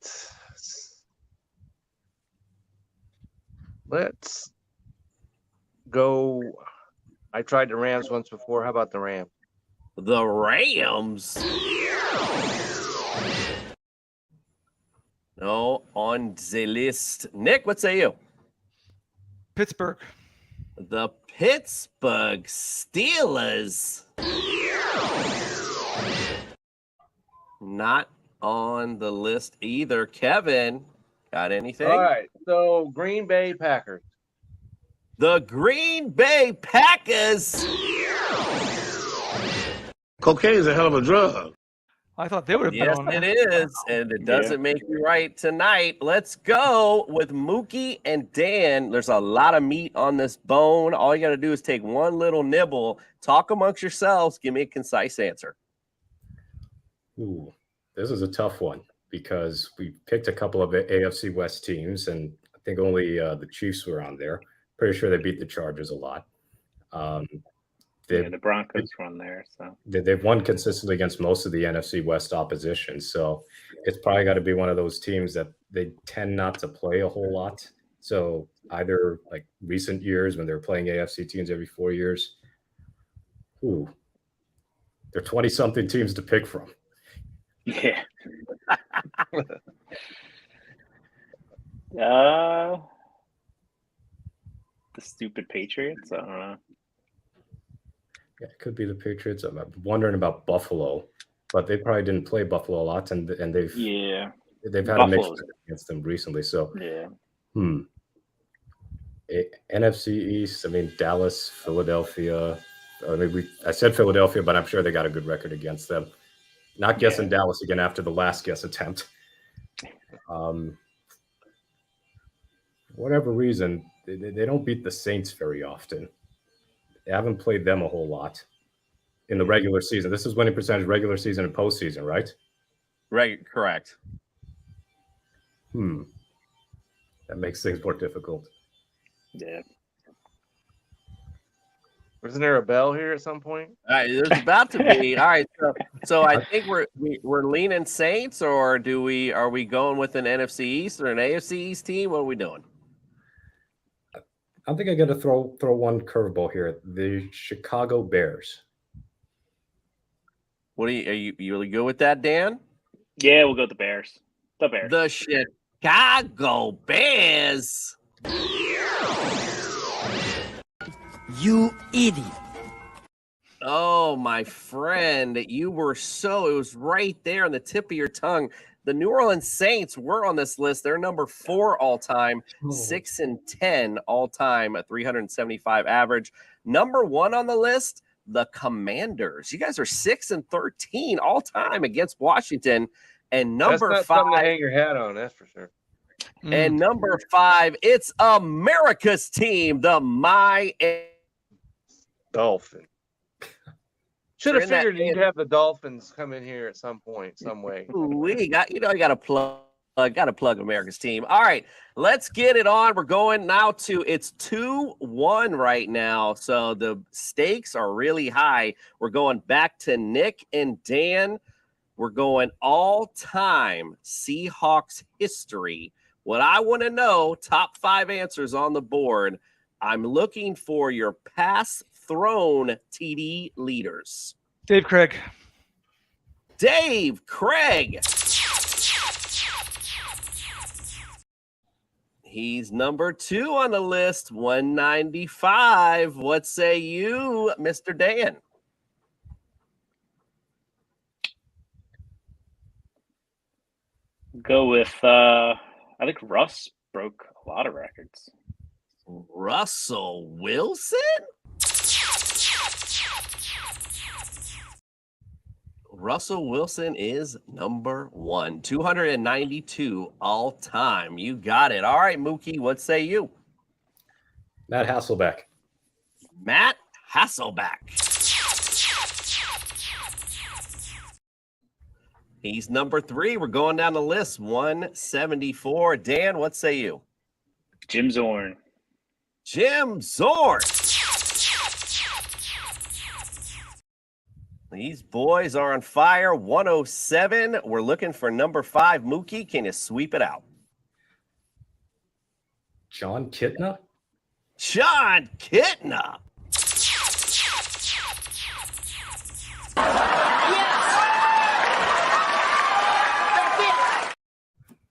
Let's go. I tried the Rams once before. How about the Rams? The Rams. No, on the list. Nick, what say you? Pittsburgh. The Pittsburgh Steelers. Not on the list either. Kevin, got anything? All right. So Green Bay Packers. The Green Bay Packers. Cocaine is a hell of a drug. I thought they would have been Yes, on it that. is, and it doesn't make you right tonight. Let's go with Mookie and Dan. There's a lot of meat on this bone. All you got to do is take one little nibble, talk amongst yourselves, give me a concise answer. Ooh, this is a tough one because we picked a couple of AFC West teams, and I think only the Chiefs were on there. Pretty sure they beat the Chargers a lot. The Broncos were on there, so they've won consistently against most of the NFC West opposition. So it's probably got to be one of those teams that they tend not to play a whole lot. So either like recent years when they're playing AFC teams every 4 years. Ooh, there are 20-something teams to pick from. yeah. The stupid Patriots. I don't know. Yeah, it could be the Patriots. I'm wondering about Buffalo, but they probably didn't play Buffalo a lot, and they've had a mixed against them recently. So NFC East. I mean Dallas, Philadelphia. I said Philadelphia, but I'm sure they got a good record against them. Not guessing Dallas again after the last guess attempt. Whatever reason, they don't beat the Saints very often. They haven't played them a whole lot in the regular season. This is winning percentage regular season and postseason, right? Right, correct. That makes things more difficult. Yeah. Wasn't there a bell here at some point? All right, there's about to be. All right, so I think we're leaning Saints, or are we going with an NFC East or an AFC East team? What are we doing? I think I got to throw one curveball here. The Chicago Bears. What are you really good with that, Dan? Yeah, we'll go with the Bears. The Bears. The Chicago Bears. You idiot. Oh, my friend, it was right there on the tip of your tongue. The New Orleans Saints were on this list. They're number 4 all time, 6-10 all time, a 375 average. Number 1 on the list, the Commanders. You guys are 6-13 all time against Washington. And number that's not 5, something to hang your hat on, that's for sure. And number 5, it's America's team, the Miami Dolphins. Should have figured you'd have the Dolphins come in here at some point, some way. We got, you got to plug America's team. All right, let's get it on. We're going now it's 2-1 right now, so the stakes are really high. We're going back to Nick and Dan. We're going all-time Seahawks history. What I want to know, top 5 answers on the board. I'm looking for your pass thrown TD leaders. Dave Craig. Dave Craig. He's number 2 on the list, 195. What say you, Mr. Dan? Go with I think Russ broke a lot of records. Russell Wilson? Russell Wilson is number 1, 292 all time. You got it. All right, Mookie, what say you? Matt Hasselbeck. Matt Hasselbeck. He's number 3. We're going down the list, 174. Dan, what say you? Jim Zorn. Jim Zorn. These boys are on fire. 107. We're looking for number 5. Mookie, can you sweep it out? John Kitna? John Kitna.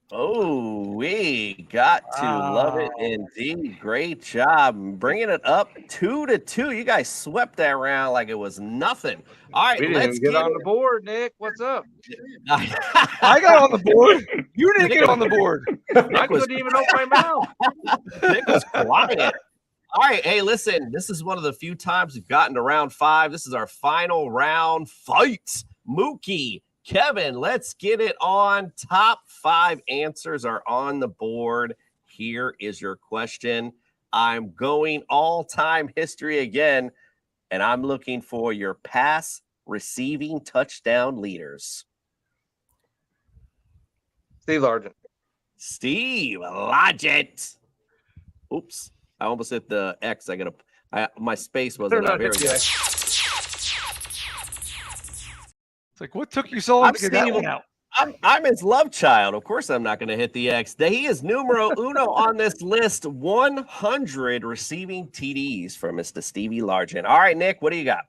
Oh, we got to love it indeed. Great job bringing it up 2-2. You guys swept that round like it was nothing. All right, We let's didn't get on the board, Nick. What's up? I got on the board. You didn't get on the board. I couldn't even open my mouth. Nick was quiet. All right, hey, listen, this is one of the few times we've gotten to round 5. This is our final round fight. Mookie, Kevin, let's get it on. Top 5 answers are on the board. Here is your question. I'm going all-time history again, and I'm looking for your pass receiving touchdown leaders. Steve Largent. Steve Largent. Oops, I almost hit the X. My space wasn't up. Here we go. It's like, what took you so long to get that one out? I'm his love child. Of course, I'm not going to hit the X. He is numero uno on this list. 100 receiving TDs for Mr. Stevie Largent. All right, Nick, what do you got?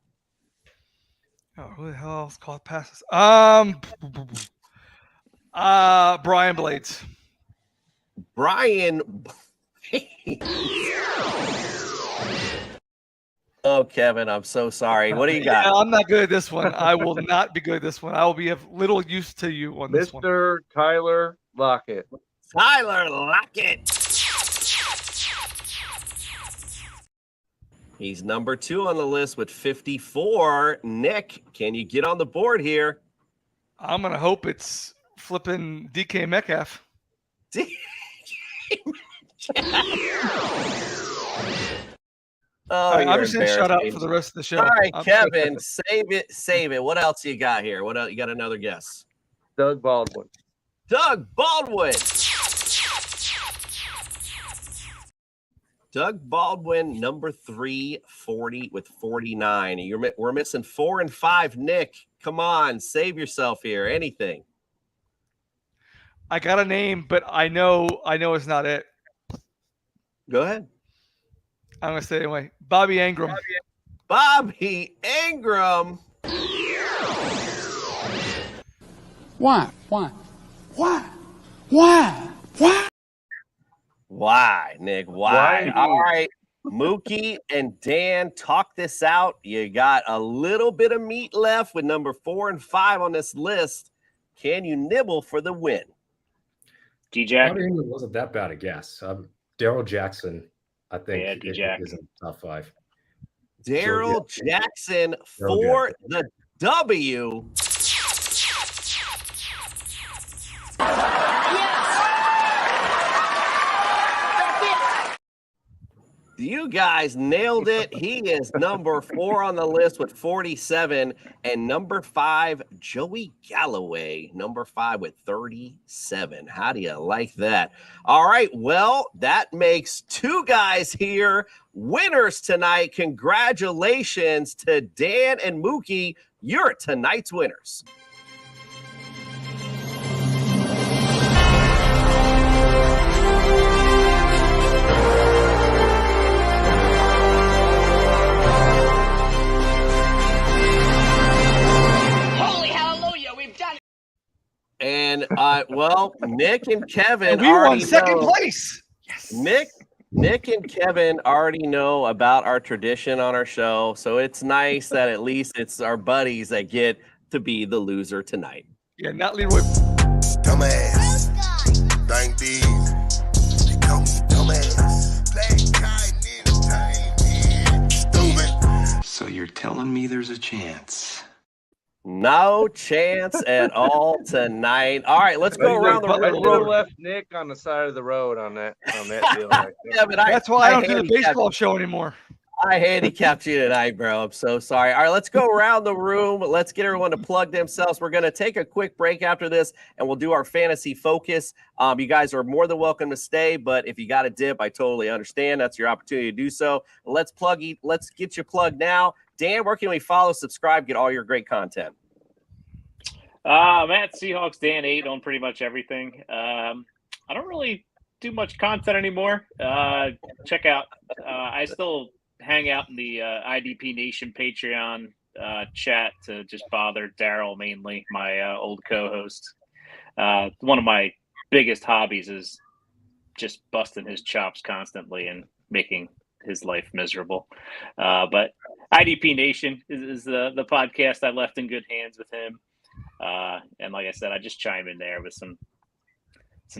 Oh, who the hell else caught passes? Brian Blades. Brian. Oh, Kevin, I'm so sorry. What do you got? Yeah, I'm not good at this one. I will not be good at this one. I will be of little use to you on this one. Mr. Tyler Lockett. Tyler Lockett. He's number 2 on the list with 54. Nick, can you get on the board here? I'm going to hope it's flipping DK Metcalf. Oh, I'm just going to shut up for the rest of the show. All right, Kevin, save it. What else you got here? What else? You got another guess? Doug Baldwin. Doug Baldwin. Doug Baldwin, number 3, 40 with 49. We're missing 4 and 5. Nick, come on, save yourself here. Anything? I got a name, but I know it's not it. Go ahead. I'm going to say it anyway. Bobby Ingram. Bobby Ingram. Why? Why, Nick? Why? All right. Mookie and Dan, talk this out. You got a little bit of meat left with number 4 and 5 on this list. Can you nibble for the win? D-Jack. Bobby Ingram wasn't that bad a guess. Daryl Jackson, I think, is in top 5. Daryl Jackson for the W. You guys nailed it. He is number 4 on the list with 47. And number 5, Joey Galloway, number 5 with 37. How do you like that? All right. Well, that makes 2 guys here winners tonight. Congratulations to Dan and Mookie. You're tonight's winners. And well, Nick and Kevin and we won second place. Yes. Nick and Kevin already know about our tradition on our show, so it's nice that at least it's our buddies that get to be the loser tonight. Yeah, not Leroy. Dumbass. Thank these. They call me dumbass. Stupid. So you're telling me there's a chance? No chance at all tonight. All right, let's go around the road. I left Nick on the side of the road on that deal. Right there. Yeah, but that's why I don't do the baseball show anymore. I handicapped you tonight, bro. I'm so sorry. All right, let's go around the room. Let's get everyone to plug themselves. We're going to take a quick break after this, and we'll do our fantasy focus. You guys are more than welcome to stay, but if you got a dip, I totally understand. That's your opportunity to do so. Let's get you plugged now. Dan, where can we follow, subscribe, get all your great content? I'm at Seahawks Dan 8 on pretty much everything. I don't really do much content anymore. Check out. I still hang out in the IDP Nation Patreon chat to just bother Daryl mainly, my old co-host. One of my biggest hobbies is just busting his chops constantly and making his life miserable. But IDP Nation is the podcast I left in good hands with him. And like I said, I just chime in there with some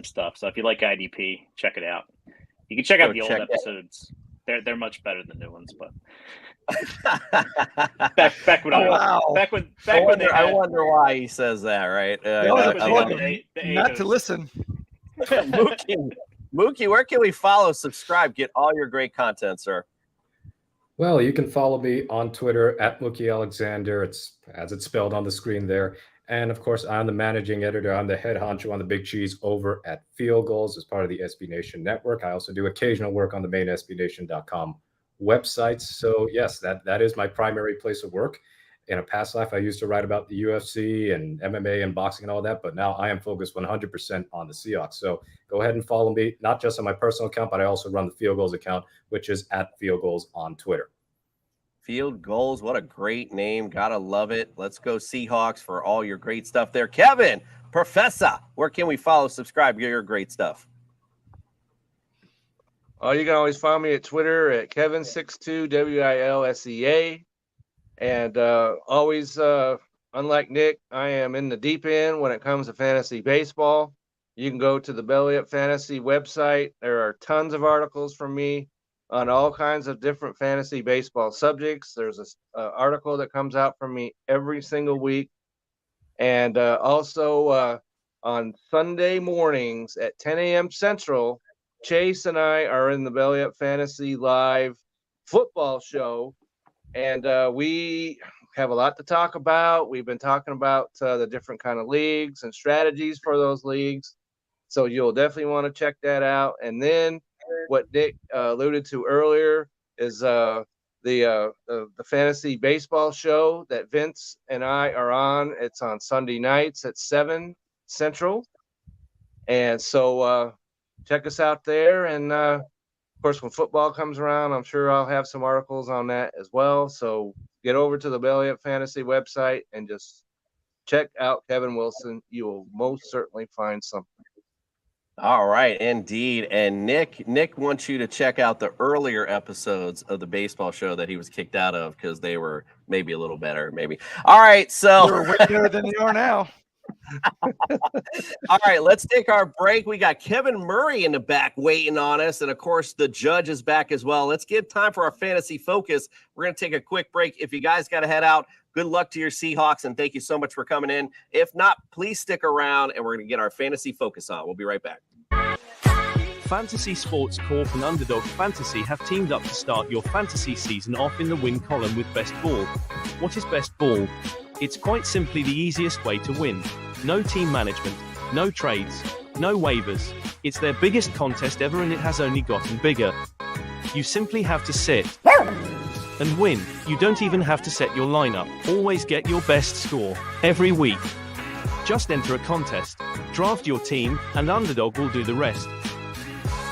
stuff. So if you like IDP, check it out. You can check out the old episodes. They're much better than new ones, but back when I wonder why he says that, right? Not to listen. Mookie, where can we follow, subscribe, get all your great content, sir? Well, you can follow me on Twitter at Mookie Alexander. It's as it's spelled on the screen there. And of course, I'm the managing editor. I'm the head honcho on the Big Cheese over at Field Goals as part of the SB Nation network. I also do occasional work on the main SBNation.com websites. So yes, that is my primary place of work. In a past life, I used to write about the UFC and MMA and boxing and all that, but now I am focused 100% on the Seahawks. So go ahead and follow me, not just on my personal account, but I also run the Field Goals account, which is at Field Goals on Twitter. Field Goals, what a great name. Gotta love it. Let's go Seahawks for all your great stuff there. Kevin, Professor, where can we follow, subscribe, get your great stuff? Oh, you can always find me at Twitter at Kevin62 WILSEA. And always, unlike Nick, I am in the deep end when it comes to fantasy baseball. You can go to the Belly Up Fantasy website. There are tons of articles from me on all kinds of different fantasy baseball subjects. There's a article that comes out from me every single week. And also on Sunday mornings at 10 a.m. Central, Chase and I are in the Belly Up Fantasy live football show. And we have a lot to talk about. We've been talking about the different kind of leagues and strategies for those leagues. So you'll definitely want to check that out. And then what Nick alluded to earlier is the fantasy baseball show that Vince and I are on. It's on Sunday nights at 7 Central. And so check us out there. And of course, when football comes around, I'm sure I'll have some articles on that as well. So get over to the Belly Up Fantasy website and just check out Kevin Wilson. You will most certainly find something. All right, indeed. And Nick wants you to check out the earlier episodes of the baseball show that he was kicked out of because they were maybe a little better, maybe. All right, so they're way better than they are now. All right, let's take our break. We got Kevin Murray in the back waiting on us. And of course, the judge is back as well. Let's give time for our fantasy focus. We're going to take a quick break. If you guys got to head out, good luck to your Seahawks. And thank you so much for coming in. If not, please stick around and we're going to get our fantasy focus on. We'll be right back. Fantasy Sports Corp and Underdog Fantasy have teamed up to start your fantasy season off in the win column with Best Ball. What is Best Ball? It's quite simply the easiest way to win. No team management, no trades, no waivers. It's their biggest contest ever and it has only gotten bigger. You simply have to sit and win. You don't even have to set your lineup. Always get your best score every week. Just enter a contest, draft your team, and Underdog will do the rest.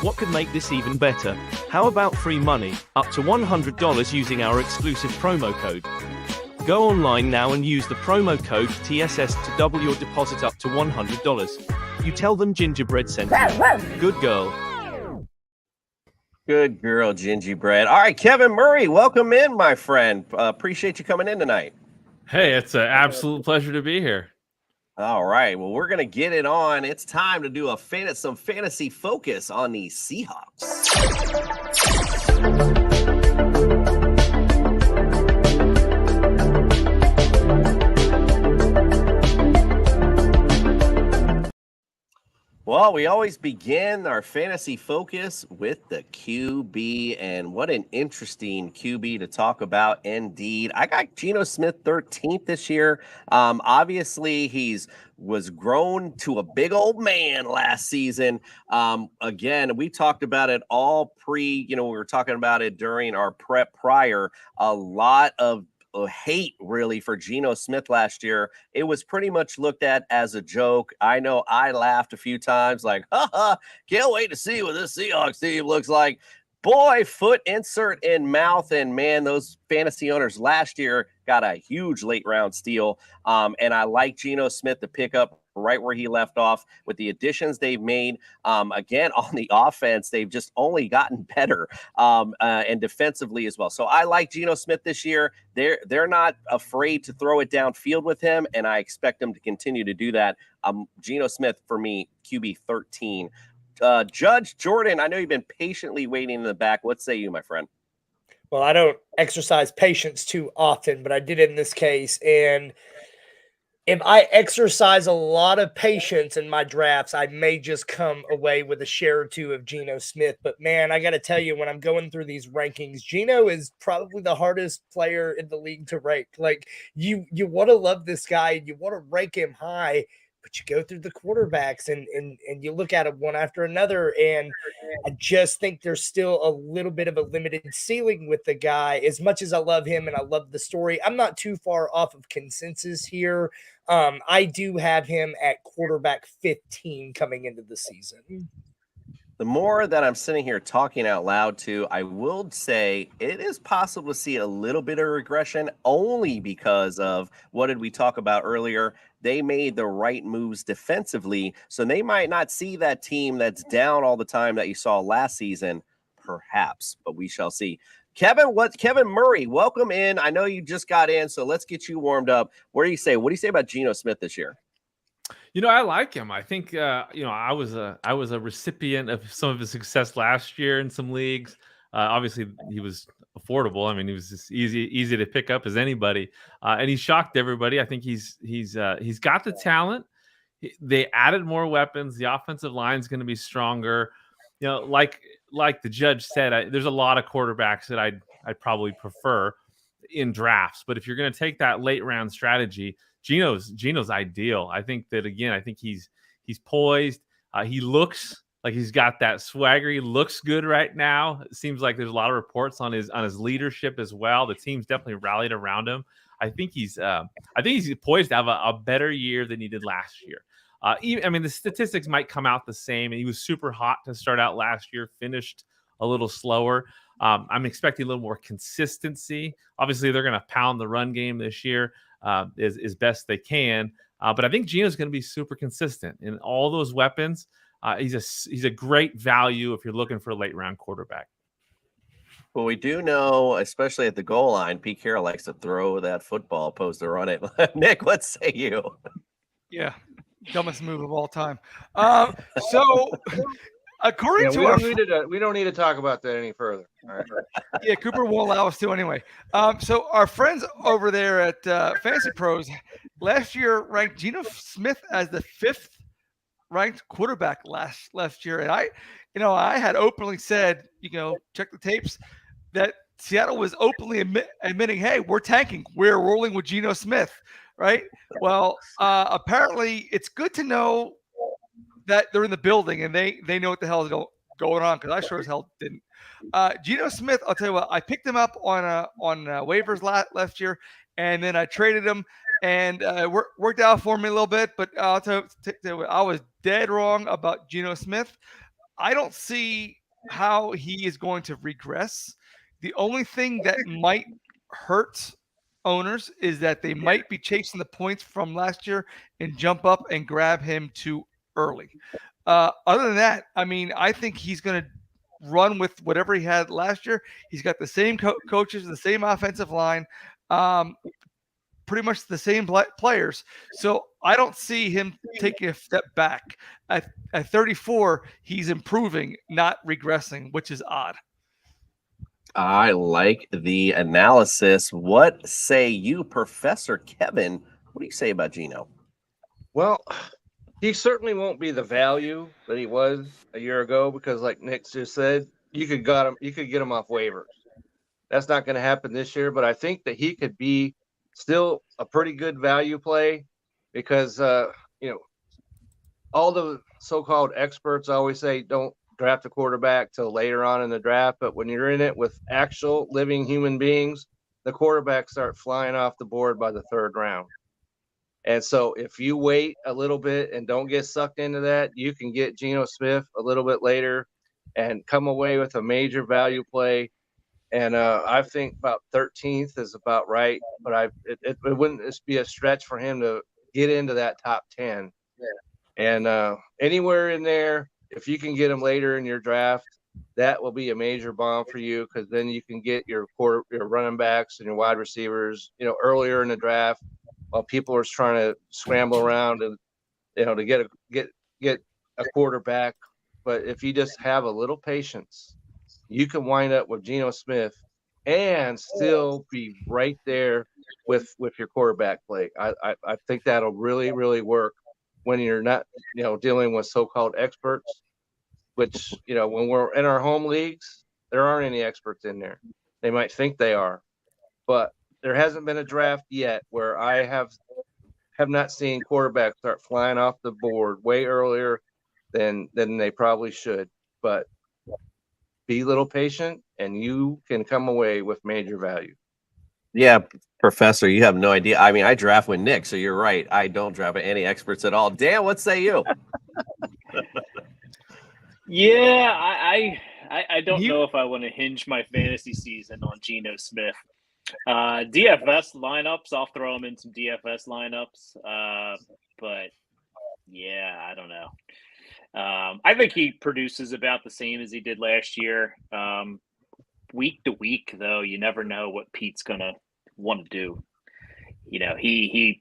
What could make this even better? How about free money, up to $100 using our exclusive promo code? Go online now and use the promo code TSS to double your deposit up to $100. You tell them Gingerbread sent you. Good girl. Good girl, Gingerbread. All right, Kevin Murray, welcome in, my friend. Appreciate you coming in tonight. Hey, it's an absolute pleasure to be here. All right, well, we're going to get it on. It's time to do some fantasy focus on the Seahawks. Well, we always begin our fantasy focus with the QB, and what an interesting QB to talk about indeed. I got Geno Smith 13th this year. Obviously, was grown to a big old man last season. Again, we talked about it all we were talking about it during our prep prior. A lot of hate really for Geno Smith last year. It was pretty much looked at as a joke. I know I laughed a few times like, haha, can't wait to see what this Seahawks team looks like. Boy, foot insert in mouth. And man, those fantasy owners last year got a huge late round steal. And I like Geno Smith to pick up right where he left off with the additions they've made. Again, on the offense, they've just only gotten better and defensively as well. So I like Geno Smith this year. They're not afraid to throw it downfield with him, and I expect them to continue to do that. Geno Smith, for me, QB 13. Judge Jordan, I know you've been patiently waiting in the back. What say you, my friend? Well, I don't exercise patience too often, but I did in this case. And if I exercise a lot of patience in my drafts, I may just come away with a share or two of Geno Smith. But man, I got to tell you, when I'm going through these rankings, Geno is probably the hardest player in the league to rank. Like you want to love this guy and you want to rank him high, but you go through the quarterbacks and you look at them one after another. And I just think there's still a little bit of a limited ceiling with the guy. As much as I love him and I love the story, I'm not too far off of consensus here. I do have him at quarterback 15 coming into the season. The more that I'm sitting here talking out loud to, I will say it is possible to see a little bit of regression only because of what did we talk about earlier? They made the right moves defensively, so they might not see that team that's down all the time that you saw last season, perhaps, but we shall see. Kevin Murray, welcome in. I know you just got in, so let's get you warmed up. What do you say about Geno Smith this year? You know, I like him. I think I was a recipient of some of his success last year in some leagues. Obviously, he was affordable. I mean, he was just easy to pick up as anybody, and he shocked everybody. I think he's got the talent. They added more weapons. The offensive line is going to be stronger. You know, like the judge said, there's a lot of quarterbacks that I'd probably prefer in drafts. But if you're going to take that late round strategy, Geno's ideal. I think he's poised. He looks like he's got that swagger. He looks good right now. It seems like there's a lot of reports on his leadership as well. The team's definitely rallied around him. I think he's poised to have a better year than he did last year. The statistics might come out the same. He was super hot to start out last year, finished a little slower. I'm expecting a little more consistency. Obviously, they're going to pound the run game this year as best they can. But I think Geno's going to be super consistent in all those weapons. He's a great value if you're looking for a late round quarterback. Well, we do know, especially at the goal line, Pete Carroll likes to throw that football opposed to run it. Nick, what say you? Yeah, dumbest move of all time. So according to we don't need to talk about that any further. All right. Yeah, Cooper won't allow us to anyway. So our friends over there at Fantasy Pros last year ranked Geno Smith as the 5th ranked quarterback last year, and I had openly said, check the tapes, that Seattle was openly admitting, hey, we're tanking, we're rolling with Geno Smith, right? Well, apparently it's good to know that they're in the building and they know what the hell is going on, because I sure as hell didn't. Geno Smith, I'll tell you what, I picked him up on waivers last year, and then I traded him, and worked out for me a little bit. But I'll tell you what, I was dead wrong about Geno Smith. I don't see how he is going to regress. The only thing that might hurt owners is that they might be chasing the points from last year and jump up and grab him too early. Other than that, I think he's going to run with whatever he had last year. He's got the same coaches, the same offensive line, pretty much the same players. So I don't see him taking a step back. At 34, he's improving, not regressing, which is odd. I like the analysis. What say you, Professor Kevin? What do you say about Geno? Well, he certainly won't be the value that he was a year ago, because like Nick just said, you could get him off waivers. That's not going to happen this year, but I think that he could be still a pretty good value play, because all the so-called experts always say don't draft a quarterback till later on in the draft, but when you're in it with actual living human beings the quarterbacks start flying off the board by the third round. And so if you wait a little bit and don't get sucked into that, you can get Geno Smith a little bit later and come away with a major value play. And I think about 13th is about right, but it wouldn't just be a stretch for him to get into that top 10. And anywhere in there, if you can get him later in your draft, that will be a major bomb for you, because then you can get your running backs and your wide receivers, earlier in the draft while people are trying to scramble around and to get a quarterback. But if you just have a little patience, you can wind up with Geno Smith and still be right there with your quarterback play. I think that'll really, really work when you're not, dealing with so-called experts, which, when we're in our home leagues, there aren't any experts in there. They might think they are, but there hasn't been a draft yet where I have not seen quarterbacks start flying off the board way earlier than they probably should. But be a little patient and you can come away with major value. Yeah, Professor, you have no idea. I mean, I draft with Nick, so you're right. I don't draft with any experts at all. Dan, what say you? Yeah, I don't know if I want to hinge my fantasy season on Geno Smith. DFS lineups, I'll throw him in some DFS lineups. But yeah, I don't know. I think he produces about the same as he did last year. Week to week, though, you never know what Pete's gonna want to do. He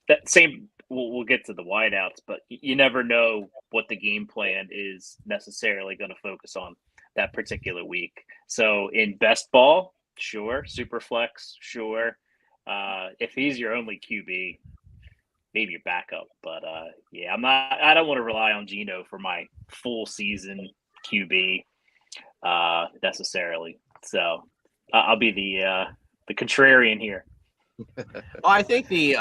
that same. We'll get to the wideouts, but you never know what the game plan is necessarily going to focus on that particular week. So in best ball, sure. Super flex, sure. If he's your only QB, maybe your backup. But yeah, I don't want to rely on Geno for my full season QB necessarily. So I'll be the contrarian here. Well, I think the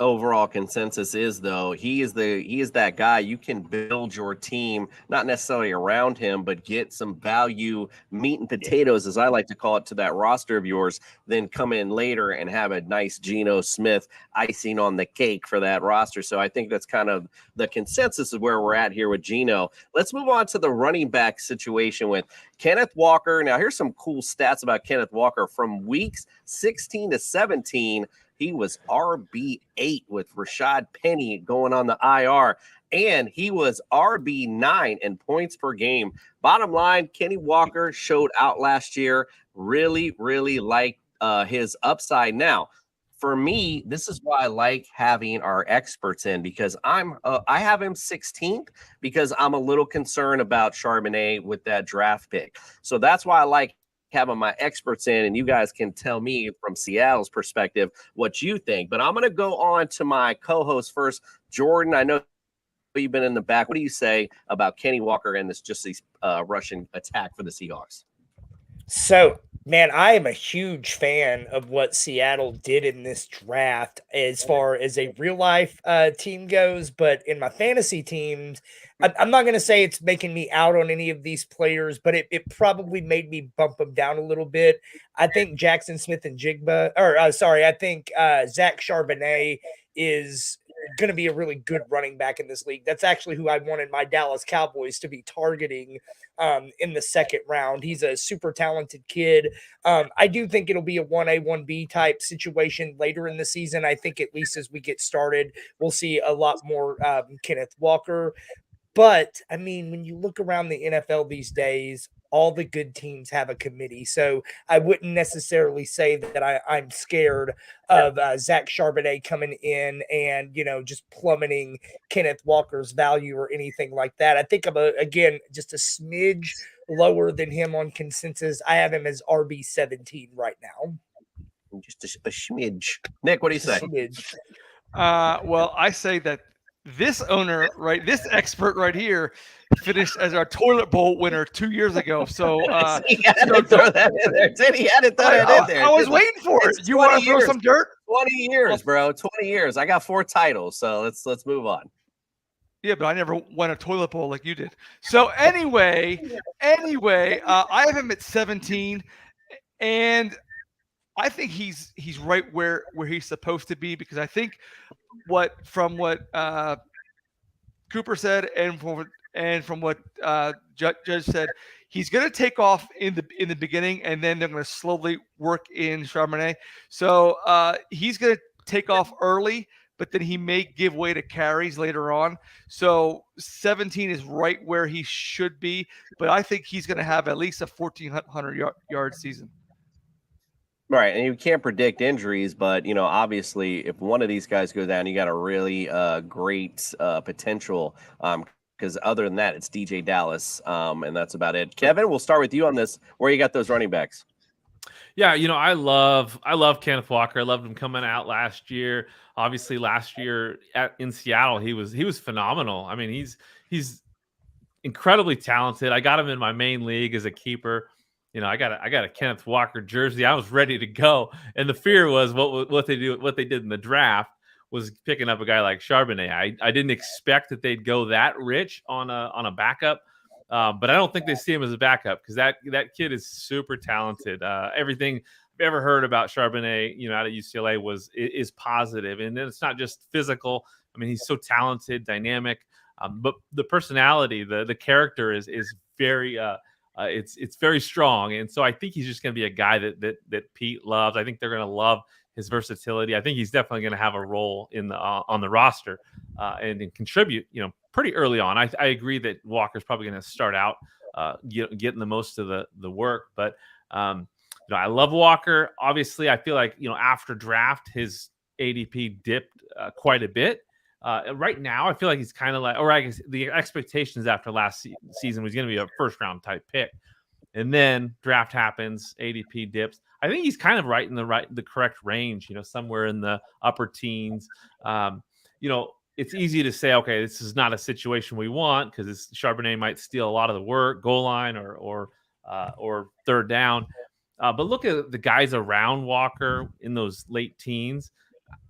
overall consensus is, though, he is that guy. You can build your team not necessarily around him, but get some value, meat and potatoes, as I like to call it, to that roster of yours. Then come in later and have a nice Geno Smith icing on the cake for that roster. So I think that's kind of the consensus of where we're at here with Geno. Let's move on to the running back situation with Kenneth Walker. Now, here's some cool stats about Kenneth Walker. From weeks 16 to 17, he was RB8 with Rashad Penny going on the IR, and he was RB9 in points per game. Bottom line, Kenny Walker showed out last year. Really, really like his upside. Now, for me, this is why I like having our experts in, because I have him 16th because I'm a little concerned about Charbonnet with that draft pick. So that's why I like having my experts in, and you guys can tell me from Seattle's perspective what you think. But I'm going to go on to my co-host first. Jordan, I know you've been in the back. What do you say about Kenny Walker and this rushing attack for the Seahawks? So, man, I am a huge fan of what Seattle did in this draft as far as a real-life team goes, but in my fantasy teams, I'm not going to say it's making me out on any of these players, but it probably made me bump them down a little bit. I think Jackson Smith and I think Zach Charbonnet is going to be a really good running back in this league. That's actually who I wanted my Dallas Cowboys to be targeting in the second round. He's a super talented kid. I do think it'll be a 1A, 1B type situation later in the season. I think at least as we get started, we'll see a lot more Kenneth Walker. But, I mean, when you look around the NFL these days, all the good teams have a committee. So I wouldn't necessarily say that I'm scared of Zach Charbonnet coming in and, just plummeting Kenneth Walker's value or anything like that. I think I'm, again, just a smidge lower than him on consensus. I have him as RB17 right now. Just a smidge. Nick, what do you say? Well, I say that this expert right here finished as our toilet bowl winner 2 years ago. So he had to throw that in there. Did he had to throw it in there? I was waiting for it. You want to throw some dirt? 20 years, bro. 20 years. I got 4 titles. So let's move on. Yeah, but I never won a toilet bowl like you did. So anyway, I have him at 17, and I think he's right where he's supposed to be, because I think what Cooper said and from what Judge said, he's going to take off in the beginning, and then they're going to slowly work in Charbonnet. So he's going to take off early, but then he may give way to carries later on. So 17 is right where he should be, but I think he's going to have at least a 1,400 yard season. Right, and you can't predict injuries, but obviously, if one of these guys goes down, you got a really great potential. Because other than that, it's DJ Dallas, and that's about it. Kevin, we'll start with you on this. Where you got those running backs? Yeah, I love Kenneth Walker. I loved him coming out last year. Obviously, last year in Seattle, he was phenomenal. I mean, he's incredibly talented. I got him in my main league as a keeper. I got a Kenneth Walker jersey. I was ready to go, and the fear was what they did in the draft was picking up a guy like Charbonnet. I didn't expect that they'd go that rich on a backup, but I don't think they see him as a backup, because that kid is super talented. Everything I've ever heard about Charbonnet, out of UCLA is positive, and it's not just physical. I mean, he's so talented, dynamic, but the personality, the character is very. It's very strong, and so I think he's just going to be a guy that Pete loves. I think they're going to love his versatility. I think he's definitely going to have a role in the on the roster and contribute. Pretty early on. I agree that Walker's probably going to start out getting the most of the work, but I love Walker. Obviously, I feel like after draft his ADP dipped quite a bit. Right now, I feel like he's kind of like, or I guess the expectations after last season was going to be a first round type pick, and then draft happens, ADP dips. I think he's kind of right in the correct range, somewhere in the upper teens. It's easy to say, okay, this is not a situation we want, because Charbonnet might steal a lot of the work, goal line or third down. But look at the guys around Walker in those late teens.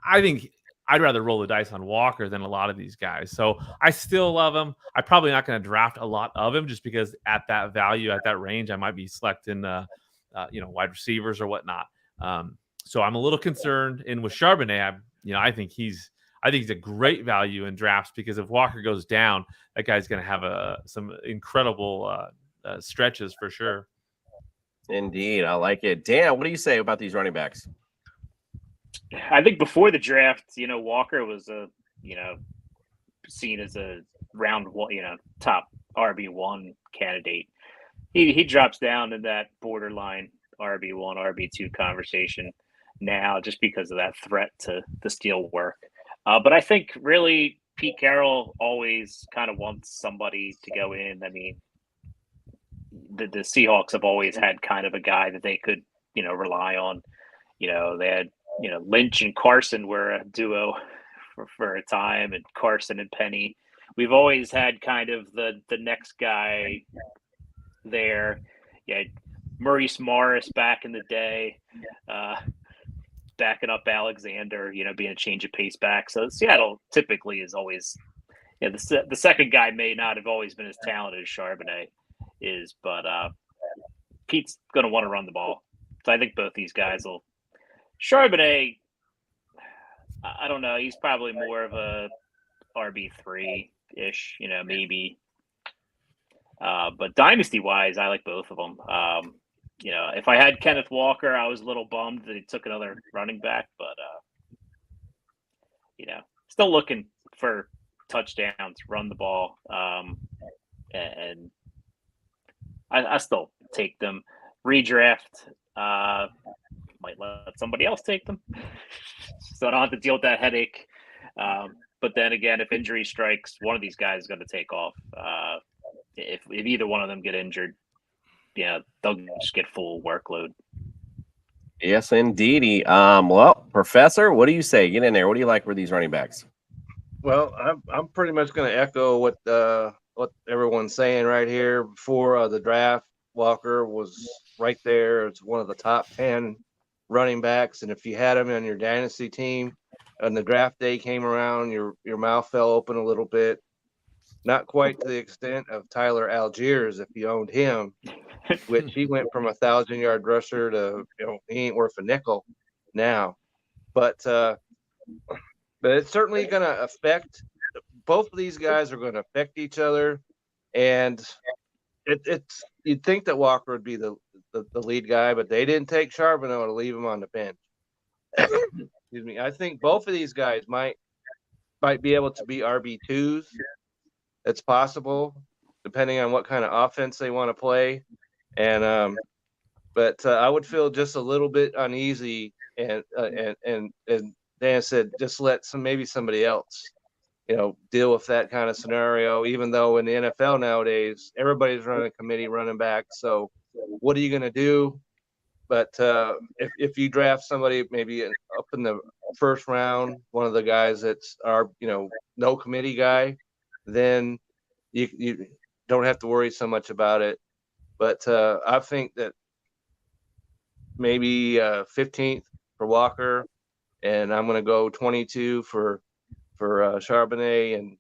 I think I'd rather roll the dice on Walker than a lot of these guys. So I still love him. I'm probably not going to draft a lot of him, just because at that value, at that range, I might be selecting, wide receivers or whatnot. So I'm a little concerned. And with Charbonnet, I think he's a great value in drafts, because if Walker goes down, that guy's going to have some incredible stretches for sure. Indeed, I like it. Dan, what do you say about these running backs? I think before the draft, Walker was seen as a round one, top RB1 candidate. He drops down in that borderline RB1, RB2 conversation now, just because of that threat to steal work. But I think really Pete Carroll always kind of wants somebody to go in. I mean, the Seahawks have always had kind of a guy that they could, rely on. They had, Lynch and Carson were a duo for a time, and Carson and Penny. We've always had kind of the next guy there. Yeah, Maurice Morris back in the day, backing up Alexander, being a change of pace back. So Seattle typically is always, the second guy may not have always been as talented as Charbonnet is, but Pete's going to want to run the ball. So I think both these guys will. Charbonnet, I don't know. He's probably more of a RB3-ish, maybe. But dynasty-wise, I like both of them. If I had Kenneth Walker, I was a little bummed that he took another running back, but still looking for touchdowns, run the ball, and I still take them. Redraft, might let somebody else take them, so I don't have to deal with that headache. But then again, if injury strikes, one of these guys is going to take off. If either one of them get injured, they'll just get full workload. Yes, indeedy. Well, Professor, what do you say? Get in there. What do you like for these running backs? Well, I'm pretty much going to echo what everyone's saying right here. Before the draft, Walker was right there. It's one of the top 10 running backs, and if you had him on your dynasty team and the draft day came around, your mouth fell open a little bit. Not quite to the extent of Tyler Algiers if you owned him, which he went from 1,000-yard rusher to, he ain't worth a nickel now. But it's certainly going to affect. Both of these guys are going to affect each other, and it's you'd think that Walker would be the lead guy, but they didn't take Charbonneau to leave him on the bench. Excuse me. I think both of these guys might be able to be RB2s. It's possible, depending on what kind of offense they want to play. And but I would feel just a little bit uneasy, and Dan said just let maybe somebody else deal with that kind of scenario, even though in the NFL nowadays, everybody's running committee running back. So what are you going to do? But if you draft somebody maybe up in the first round, one of the guys that's our, no committee guy, then you don't have to worry so much about it. But I think that maybe 15th for Walker, and I'm going to go 22 for Charbonnet,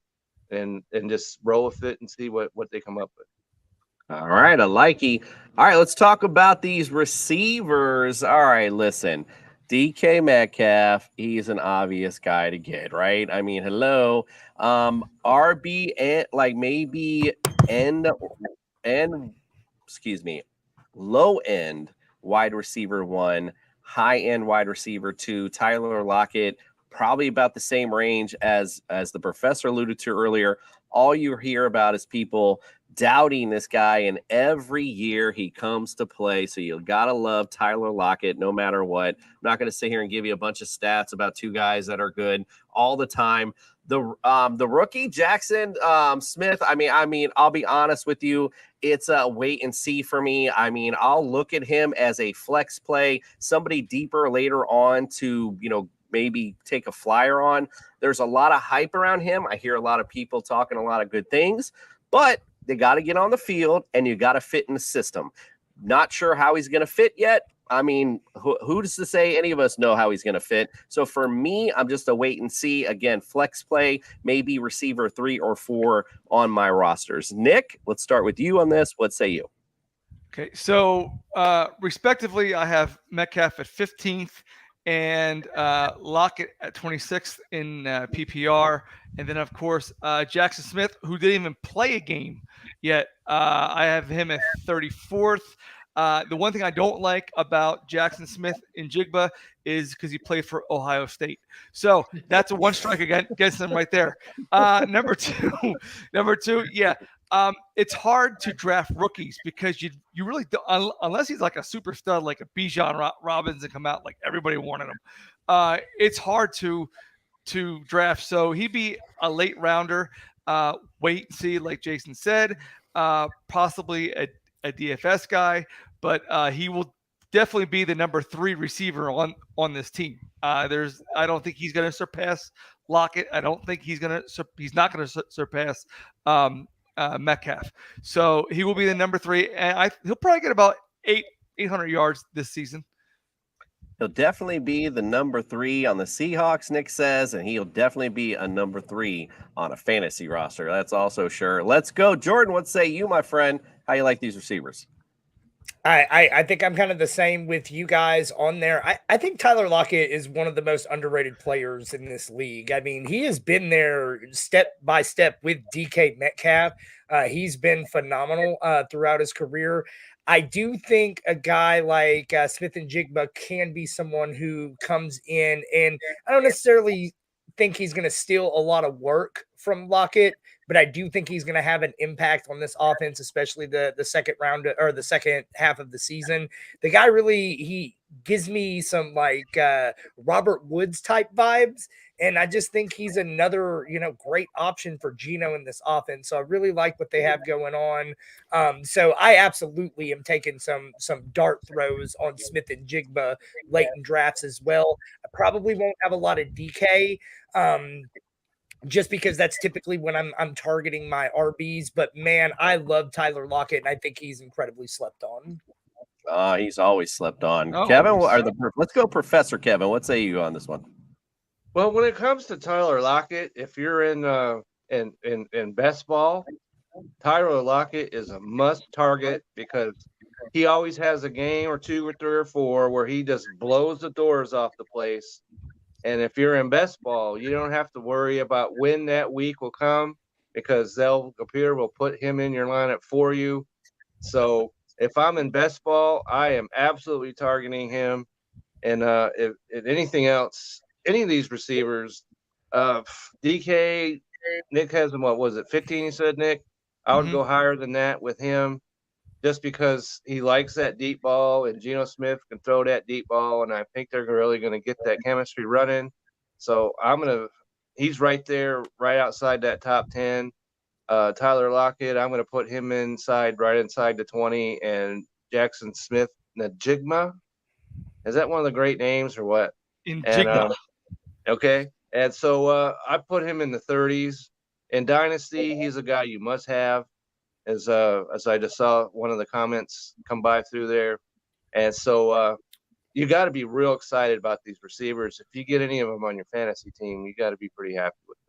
and just roll with it and see what they come up with. All right, I like it. All right, let's talk about these receivers. All right, listen, DK Metcalf, he's an obvious guy to get, right? I mean, hello, RB and maybe low end wide receiver 1, high end wide receiver 2, Tyler Lockett. Probably about the same range as the professor alluded to earlier. All you hear about is people doubting this guy, and every year he comes to play. So you gotta love Tyler Lockett no matter what. I'm not gonna sit here and give you a bunch of stats about two guys that are good all the time. The rookie Jackson Smith. I mean, I'll be honest with you. It's a wait and see for me. I mean, I'll look at him as a flex play, somebody deeper later on to maybe take a flyer on. There's a lot of hype around him. I hear a lot of people talking a lot of good things, but they got to get on the field and you got to fit in the system. Not sure how he's going to fit yet. I mean, who's to say any of us know how he's going to fit? So for me, I'm just a wait and see. Again, flex play, maybe receiver 3 or 4 on my rosters. Nick, let's start with you on this. What say you? Okay, so respectively, I have Metcalf at 15th and Lockett at 26th in PPR. And then, of course, Jackson Smith, who didn't even play a game yet. I have him at 34th. The one thing I don't like about Jackson Smith in Jigba is because he played for Ohio State. So that's a one strike against him right there. Number two, yeah. It's hard to draft rookies because you really don't, unless he's like a super stud like a Bijan Robbins and come out like everybody wanted him. It's hard to draft. So he'd be a late rounder. Wait and see, like Jason said. Possibly a DFS guy, but he will definitely be the number 3 receiver on this team. I don't think he's going to surpass Lockett. I don't think he's not going to surpass Metcalf. So he will be the number 3, and he'll probably get about 800 yards this season. He'll definitely be the number 3 on the Seahawks, Nick says, and he'll definitely be a number 3 on a fantasy roster. That's also sure. Let's go. Jordan, what say you, my friend? How you like these receivers? I think I'm kind of the same with you guys on there. I think Tyler Lockett is one of the most underrated players in this league. I mean, he has been there step by step with DK Metcalf. He's been phenomenal throughout his career. I do think a guy like Smith and Jigba can be someone who comes in, and I don't necessarily think he's going to steal a lot of work from Lockett, but I do think he's going to have an impact on this offense, especially the second round or the second half of the season. The guy he gives me some like Robert Woods type vibes. And I just think he's another, great option for Geno in this offense. So I really like what they have going on. So I absolutely am taking some dart throws on Smith and Jigba late in drafts as well. I probably won't have a lot of DK, just because that's typically when I'm targeting my RBs. But man, I love Tyler Lockett, and I think he's incredibly slept on. He's always slept on. Oh, Kevin, let's go, Professor Kevin. What say you on this one? Well, when it comes to Tyler Lockett, if you're in best ball, Tyler Lockett is a must target because he always has a game or 2 or 3 or 4 where he just blows the doors off the place. And if you're in best ball, you don't have to worry about when that week will come because the computer will put him in your lineup for you. So if I'm in best ball, I am absolutely targeting him. And if anything else, any of these receivers, DK, Nick has him, what was it, 15, you said, Nick? I would go higher than that with him just because he likes that deep ball and Geno Smith can throw that deep ball. And I think they're really going to get that chemistry running. So he's right there, right outside that top 10. Tyler Lockett, I'm going to put him right inside the 20, and Jackson Smith Najigma. Is that one of the great names or what? Njigba. Okay. And so I put him in the 30s. In Dynasty, he's a guy you must have, as I just saw one of the comments come by through there. And so you got to be real excited about these receivers. If you get any of them on your fantasy team, you got to be pretty happy with it.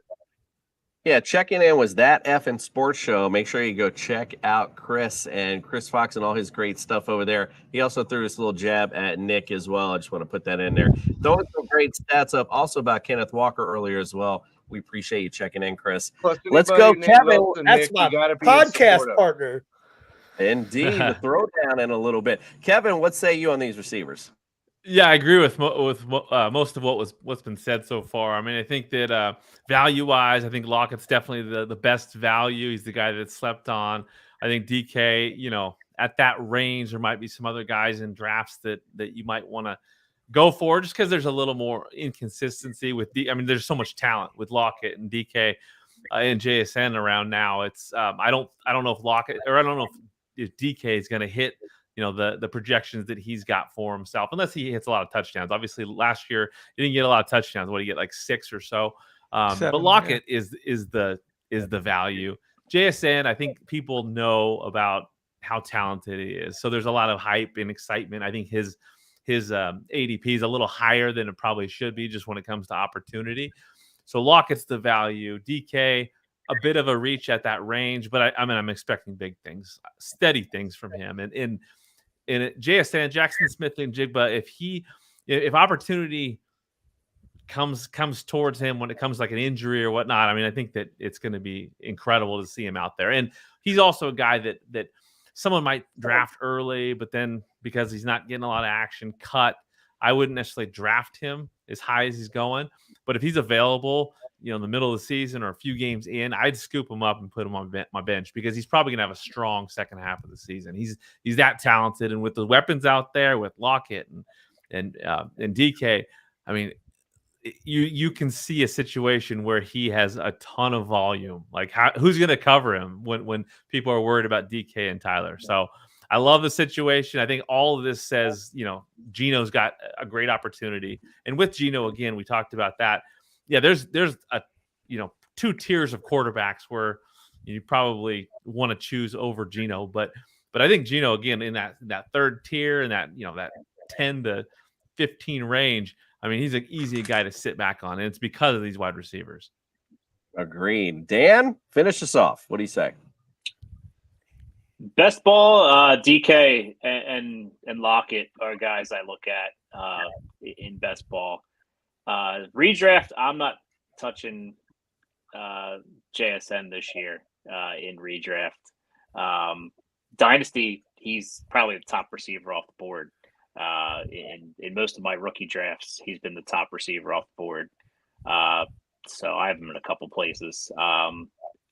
Yeah, checking in was That Effing Sports Show. Make sure you go check out Chris Fox and all his great stuff over there. He also threw his little jab at Nick as well. I just want to put that in there. Throwing some great stats up also about Kenneth Walker earlier as well. We appreciate you checking in, Chris. Let's go, Kevin. That's my podcast partner. Indeed, the throwdown in a little bit. Kevin, what say you on these receivers? Yeah, I agree with most of what's been said so far. I mean, I think that value-wise, I think Lockett's definitely the best value. He's the guy that slept on. I think DK, at that range, there might be some other guys in drafts that you might want to go for, just because there's a little more inconsistency with there's so much talent with Lockett and DK and JSN around now. It's I don't know if Lockett, or I don't know if DK is going to hit the projections that he's got for himself, unless he hits a lot of touchdowns. Obviously, last year he didn't get a lot of touchdowns. What did he get, like 6 or so? But Lockett is the value. JSN, I think people know about how talented he is, so there's a lot of hype and excitement. I think his ADP is a little higher than it probably should be, just when it comes to opportunity. So Lockett's the value. DK, a bit of a reach at that range, but I'm expecting big things, steady things from him. And in JSN, Jackson Smith and Jigba, if opportunity comes towards him when it comes like an injury or whatnot, I think that it's going to be incredible to see him out there. And he's also a guy that someone might draft early, but then because he's not getting a lot of action, cut. I wouldn't necessarily draft him as high as he's going, but if he's available, in the middle of the season or a few games in, I'd scoop him up and put him on my bench, because he's probably going to have a strong second half of the season. He's that talented, and with the weapons out there with Lockett and DK, you can see a situation where he has a ton of volume. Like, who's going to cover him when people are worried about DK and Tyler? So I love the situation. I think all of this says, Geno's got a great opportunity. And with Geno, again, we talked about that. Yeah, there's a 2 tiers of quarterbacks where you probably want to choose over Geno, but I think Geno, again, in that third tier and that 10 to 15 range, he's an easy guy to sit back on, and it's because of these wide receivers. Agreed. Dan, finish us off. What do you say? Best ball, DK and Lockett are guys I look at in best ball. Redraft, I'm not touching JSN this year in redraft. Dynasty, he's probably the top receiver off the board. In most of my rookie drafts, he's been the top receiver off the board. So I have him in a couple places.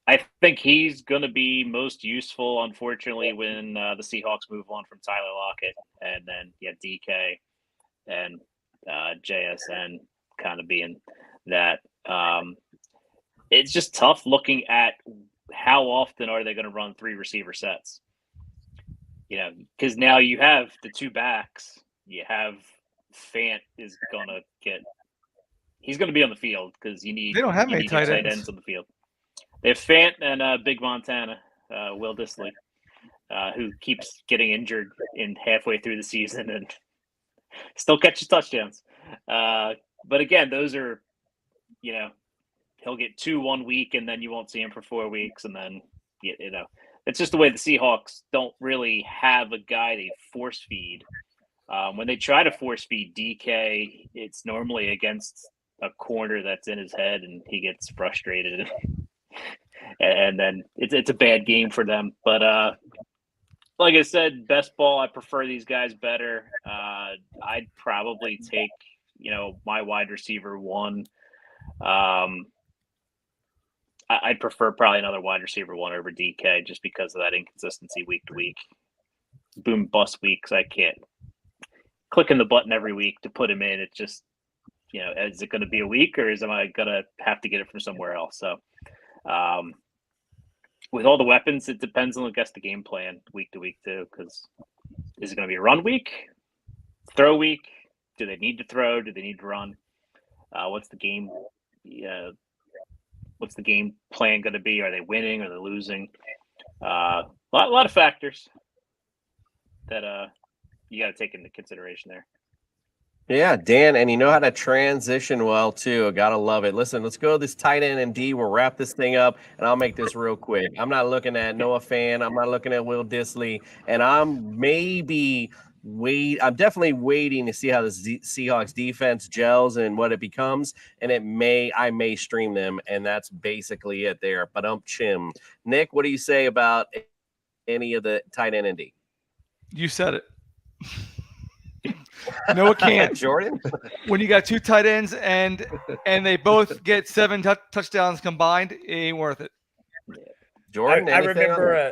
I think he's going to be most useful, unfortunately, when the Seahawks move on from Tyler Lockett, and then DK and JSN kind of being that. It's just tough looking at how often are they going to run 3 receiver sets. Because now you have the 2 backs. You have Fant is going to he's going to be on the field because you need. They don't have many tight ends on the field. They have Fant and Big Montana, Will Dissly, who keeps getting injured in halfway through the season and still catches touchdowns. But again, those are, he'll get 2 1 week, and then you won't see him for 4 weeks, and then you know, it's just the way the Seahawks don't really have a guy they force feed. When they try to force feed DK, it's normally against a corner that's in his head, and he gets frustrated, and then it's a bad game for them. But like I said, best ball, I prefer these guys better. I'd probably take, my wide receiver one. I'd prefer probably another wide receiver one over DK just because of that inconsistency week to week. Boom bust weeks. I can't clicking the button every week to put him in. It's just, is it going to be a week, or am I going to have to get it from somewhere else? So with all the weapons, it depends on, I guess, the game plan week to week too, because is it going to be a run week, throw week? Do they need to throw? Do they need to run? What's the game? What's the game plan going to be? Are they winning? Are they losing? A lot of factors that you got to take into consideration there. Yeah, Dan, and you know how to transition well, too. Gotta love it. Listen, let's go to this tight end and D. We'll wrap this thing up, and I'll make this real quick. I'm not looking at Noah Fant. I'm not looking at Will Dissly, and I'm definitely waiting to see how the Seahawks defense gels and what it becomes, and I may stream them, and that's basically it there. But chim. Nick, what do you say about any of the tight end and D? You said it. No, it can't. Jordan? When you got two tight ends and they both get 7 touchdowns combined, it ain't worth it. Jordan, I remember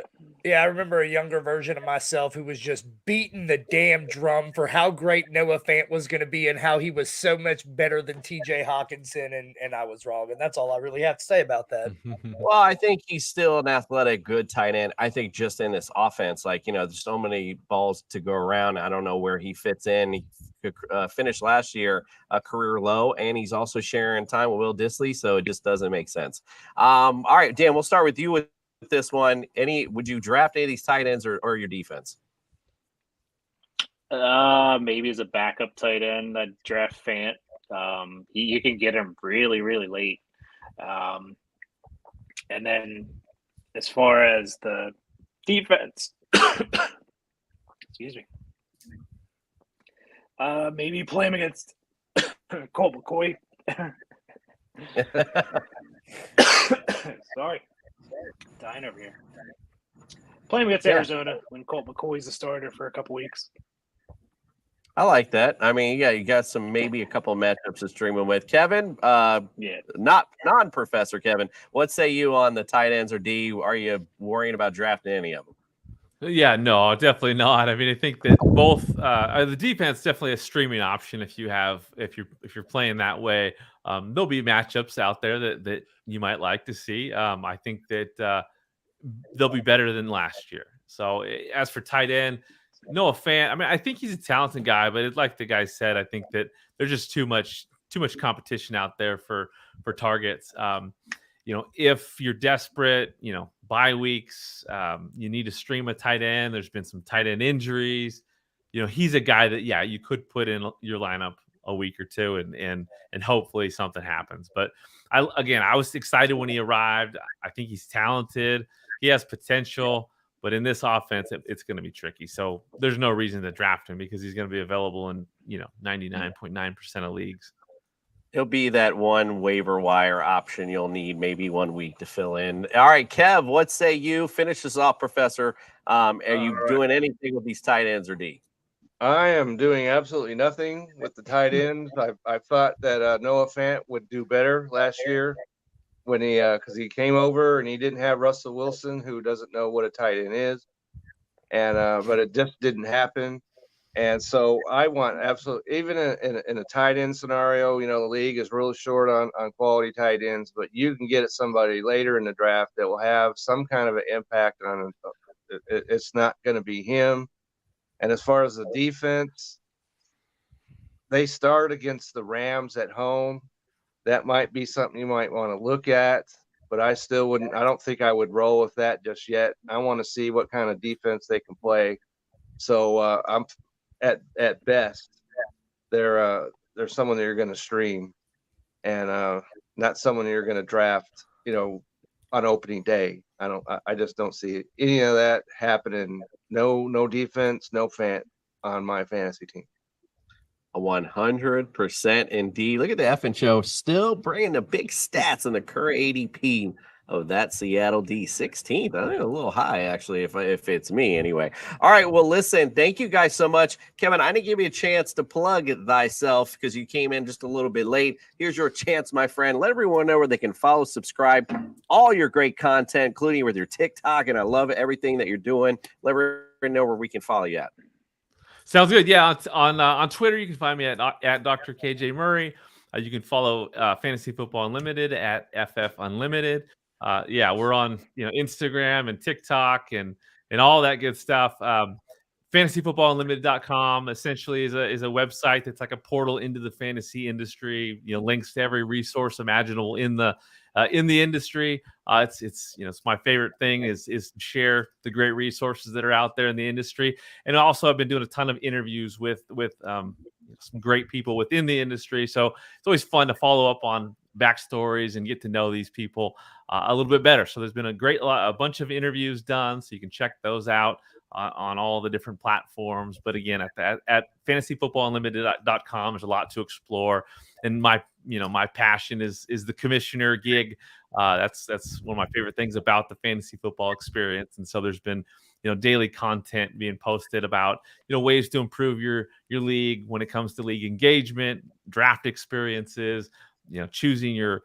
a younger version of myself who was just beating the damn drum for how great Noah Fant was going to be and how he was so much better than TJ Hawkinson, and I was wrong. And that's all I really have to say about that. Well, I think he's still an athletic, good tight end. I think just in this offense, there's so many balls to go around. I don't know where he fits in. He finished last year a career low, and he's also sharing time with Will Dissly, so it just doesn't make sense. All right, Dan, we'll start with you with this one. Would you draft any of these tight ends or your defense? Maybe as a backup tight end, I'd draft Fant. You can get him really, really late. And then as far as the defense, excuse me, maybe play him against Colt McCoy. Sorry. Dying over here. Playing against Arizona when Colt McCoy's a starter for a couple weeks. I like that. I mean, yeah, you got maybe a couple of matchups to stream them with. Kevin, not non-professor Kevin, what say you on the tight ends or D? Are you worrying about drafting any of them? Yeah, no, definitely not. I mean, I think that both the defense definitely a streaming option if you're playing that way. There'll be matchups out there that you might like to see. I think that they'll be better than last year. So as for tight end, Noah Fant, I mean, I think he's a talented guy, but like the guy said, I think that there's just too much competition out there for targets. If you're desperate, bye weeks, you need to stream a tight end. There's been some tight end injuries. He's a guy that, you could put in your lineup a week or two and hopefully something happens. But I was excited when he arrived. I think he's talented. He has potential, but in this offense, it's going to be tricky. So there's no reason to draft him because he's going to be available in, 99.9% of leagues. He'll be that one waiver wire option you'll need maybe 1 week to fill in. All right, Kev, what say you? Finish this off, Professor. Are you doing anything with these tight ends or D? I am doing absolutely nothing with the tight ends. I thought that Noah Fant would do better last year when because he came over and he didn't have Russell Wilson, who doesn't know what a tight end is, and but it just didn't happen. And so I want absolutely, even in a tight end scenario, the league is really short on quality tight ends, but you can get somebody later in the draft that will have some kind of an impact on it. It's not going to be him. And as far as the defense, they start against the Rams at home. That might be something you might want to look at, but I still wouldn't. I don't think I would roll with that just yet. I want to see what kind of defense they can play. So I'm at best, they're someone that you're going to stream, and not someone you're going to draft. on opening day. I just don't see any of that happening. No defense, no fan on my fantasy team. 100% indeed. Look at the effing show still bringing the big stats in the current ADP of that Seattle D 16th. I think a little high, actually, if it's me anyway. All right. Well, listen, thank you guys so much. Kevin, I didn't give you a chance to plug thyself because you came in just a little bit late. Here's your chance, my friend. Let everyone know where they can follow, subscribe, all your great content, including with your TikTok. And I love everything that you're doing. Let everyone know where we can follow you at. Sounds good. Yeah, on Twitter, you can find me at Dr. KJ Murray. You can follow Fantasy Football Unlimited at FF Unlimited. Yeah, we're on Instagram and TikTok and all that good stuff. FantasyFootballUnlimited.com essentially is a website that's like a portal into the fantasy industry. Links to every resource imaginable in the industry. It's my favorite thing is to share the great resources that are out there in the industry. And also I've been doing a ton of interviews with some great people within the industry. So it's always fun to follow up on backstories and get to know these people a little bit better. So there's been a bunch of interviews done, so you can check those out on all the different platforms. But again, at fantasyfootballunlimited.com, there's a lot to explore. And my passion is the commissioner gig. That's one of my favorite things about the fantasy football experience. And so there's been daily content being posted about ways to improve your league when it comes to league engagement, draft experiences, choosing your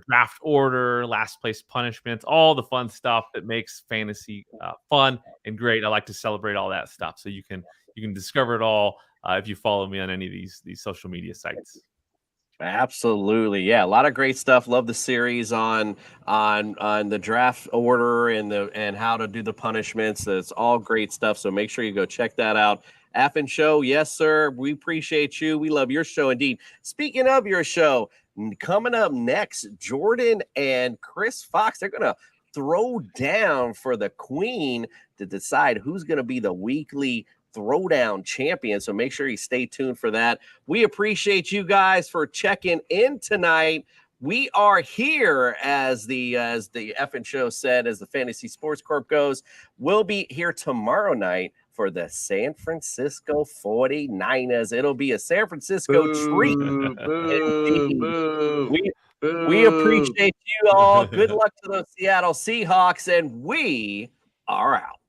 draft order, last place punishments, all the fun stuff that makes fantasy fun and great. I like to celebrate all that stuff. So you can discover it all if you follow me on any of these social media sites. Absolutely. Yeah. A lot of great stuff. Love the series on the draft order and how to do the punishments. It's all great stuff. So make sure you go check that out. Affin Show. Yes, sir. We appreciate you. We love your show indeed. Speaking of your show, coming up next, Jordan and Chris Fox, they're going to throw down for the queen to decide who's going to be the weekly throwdown champion. So make sure you stay tuned for that. We appreciate you guys for checking in tonight. We are here as the Effin Show said, as the Fantasy Sports Corp goes. We'll be here tomorrow night for the San Francisco 49ers. It'll be a San Francisco treat. We appreciate you all. Good luck to those Seattle Seahawks, and we are out.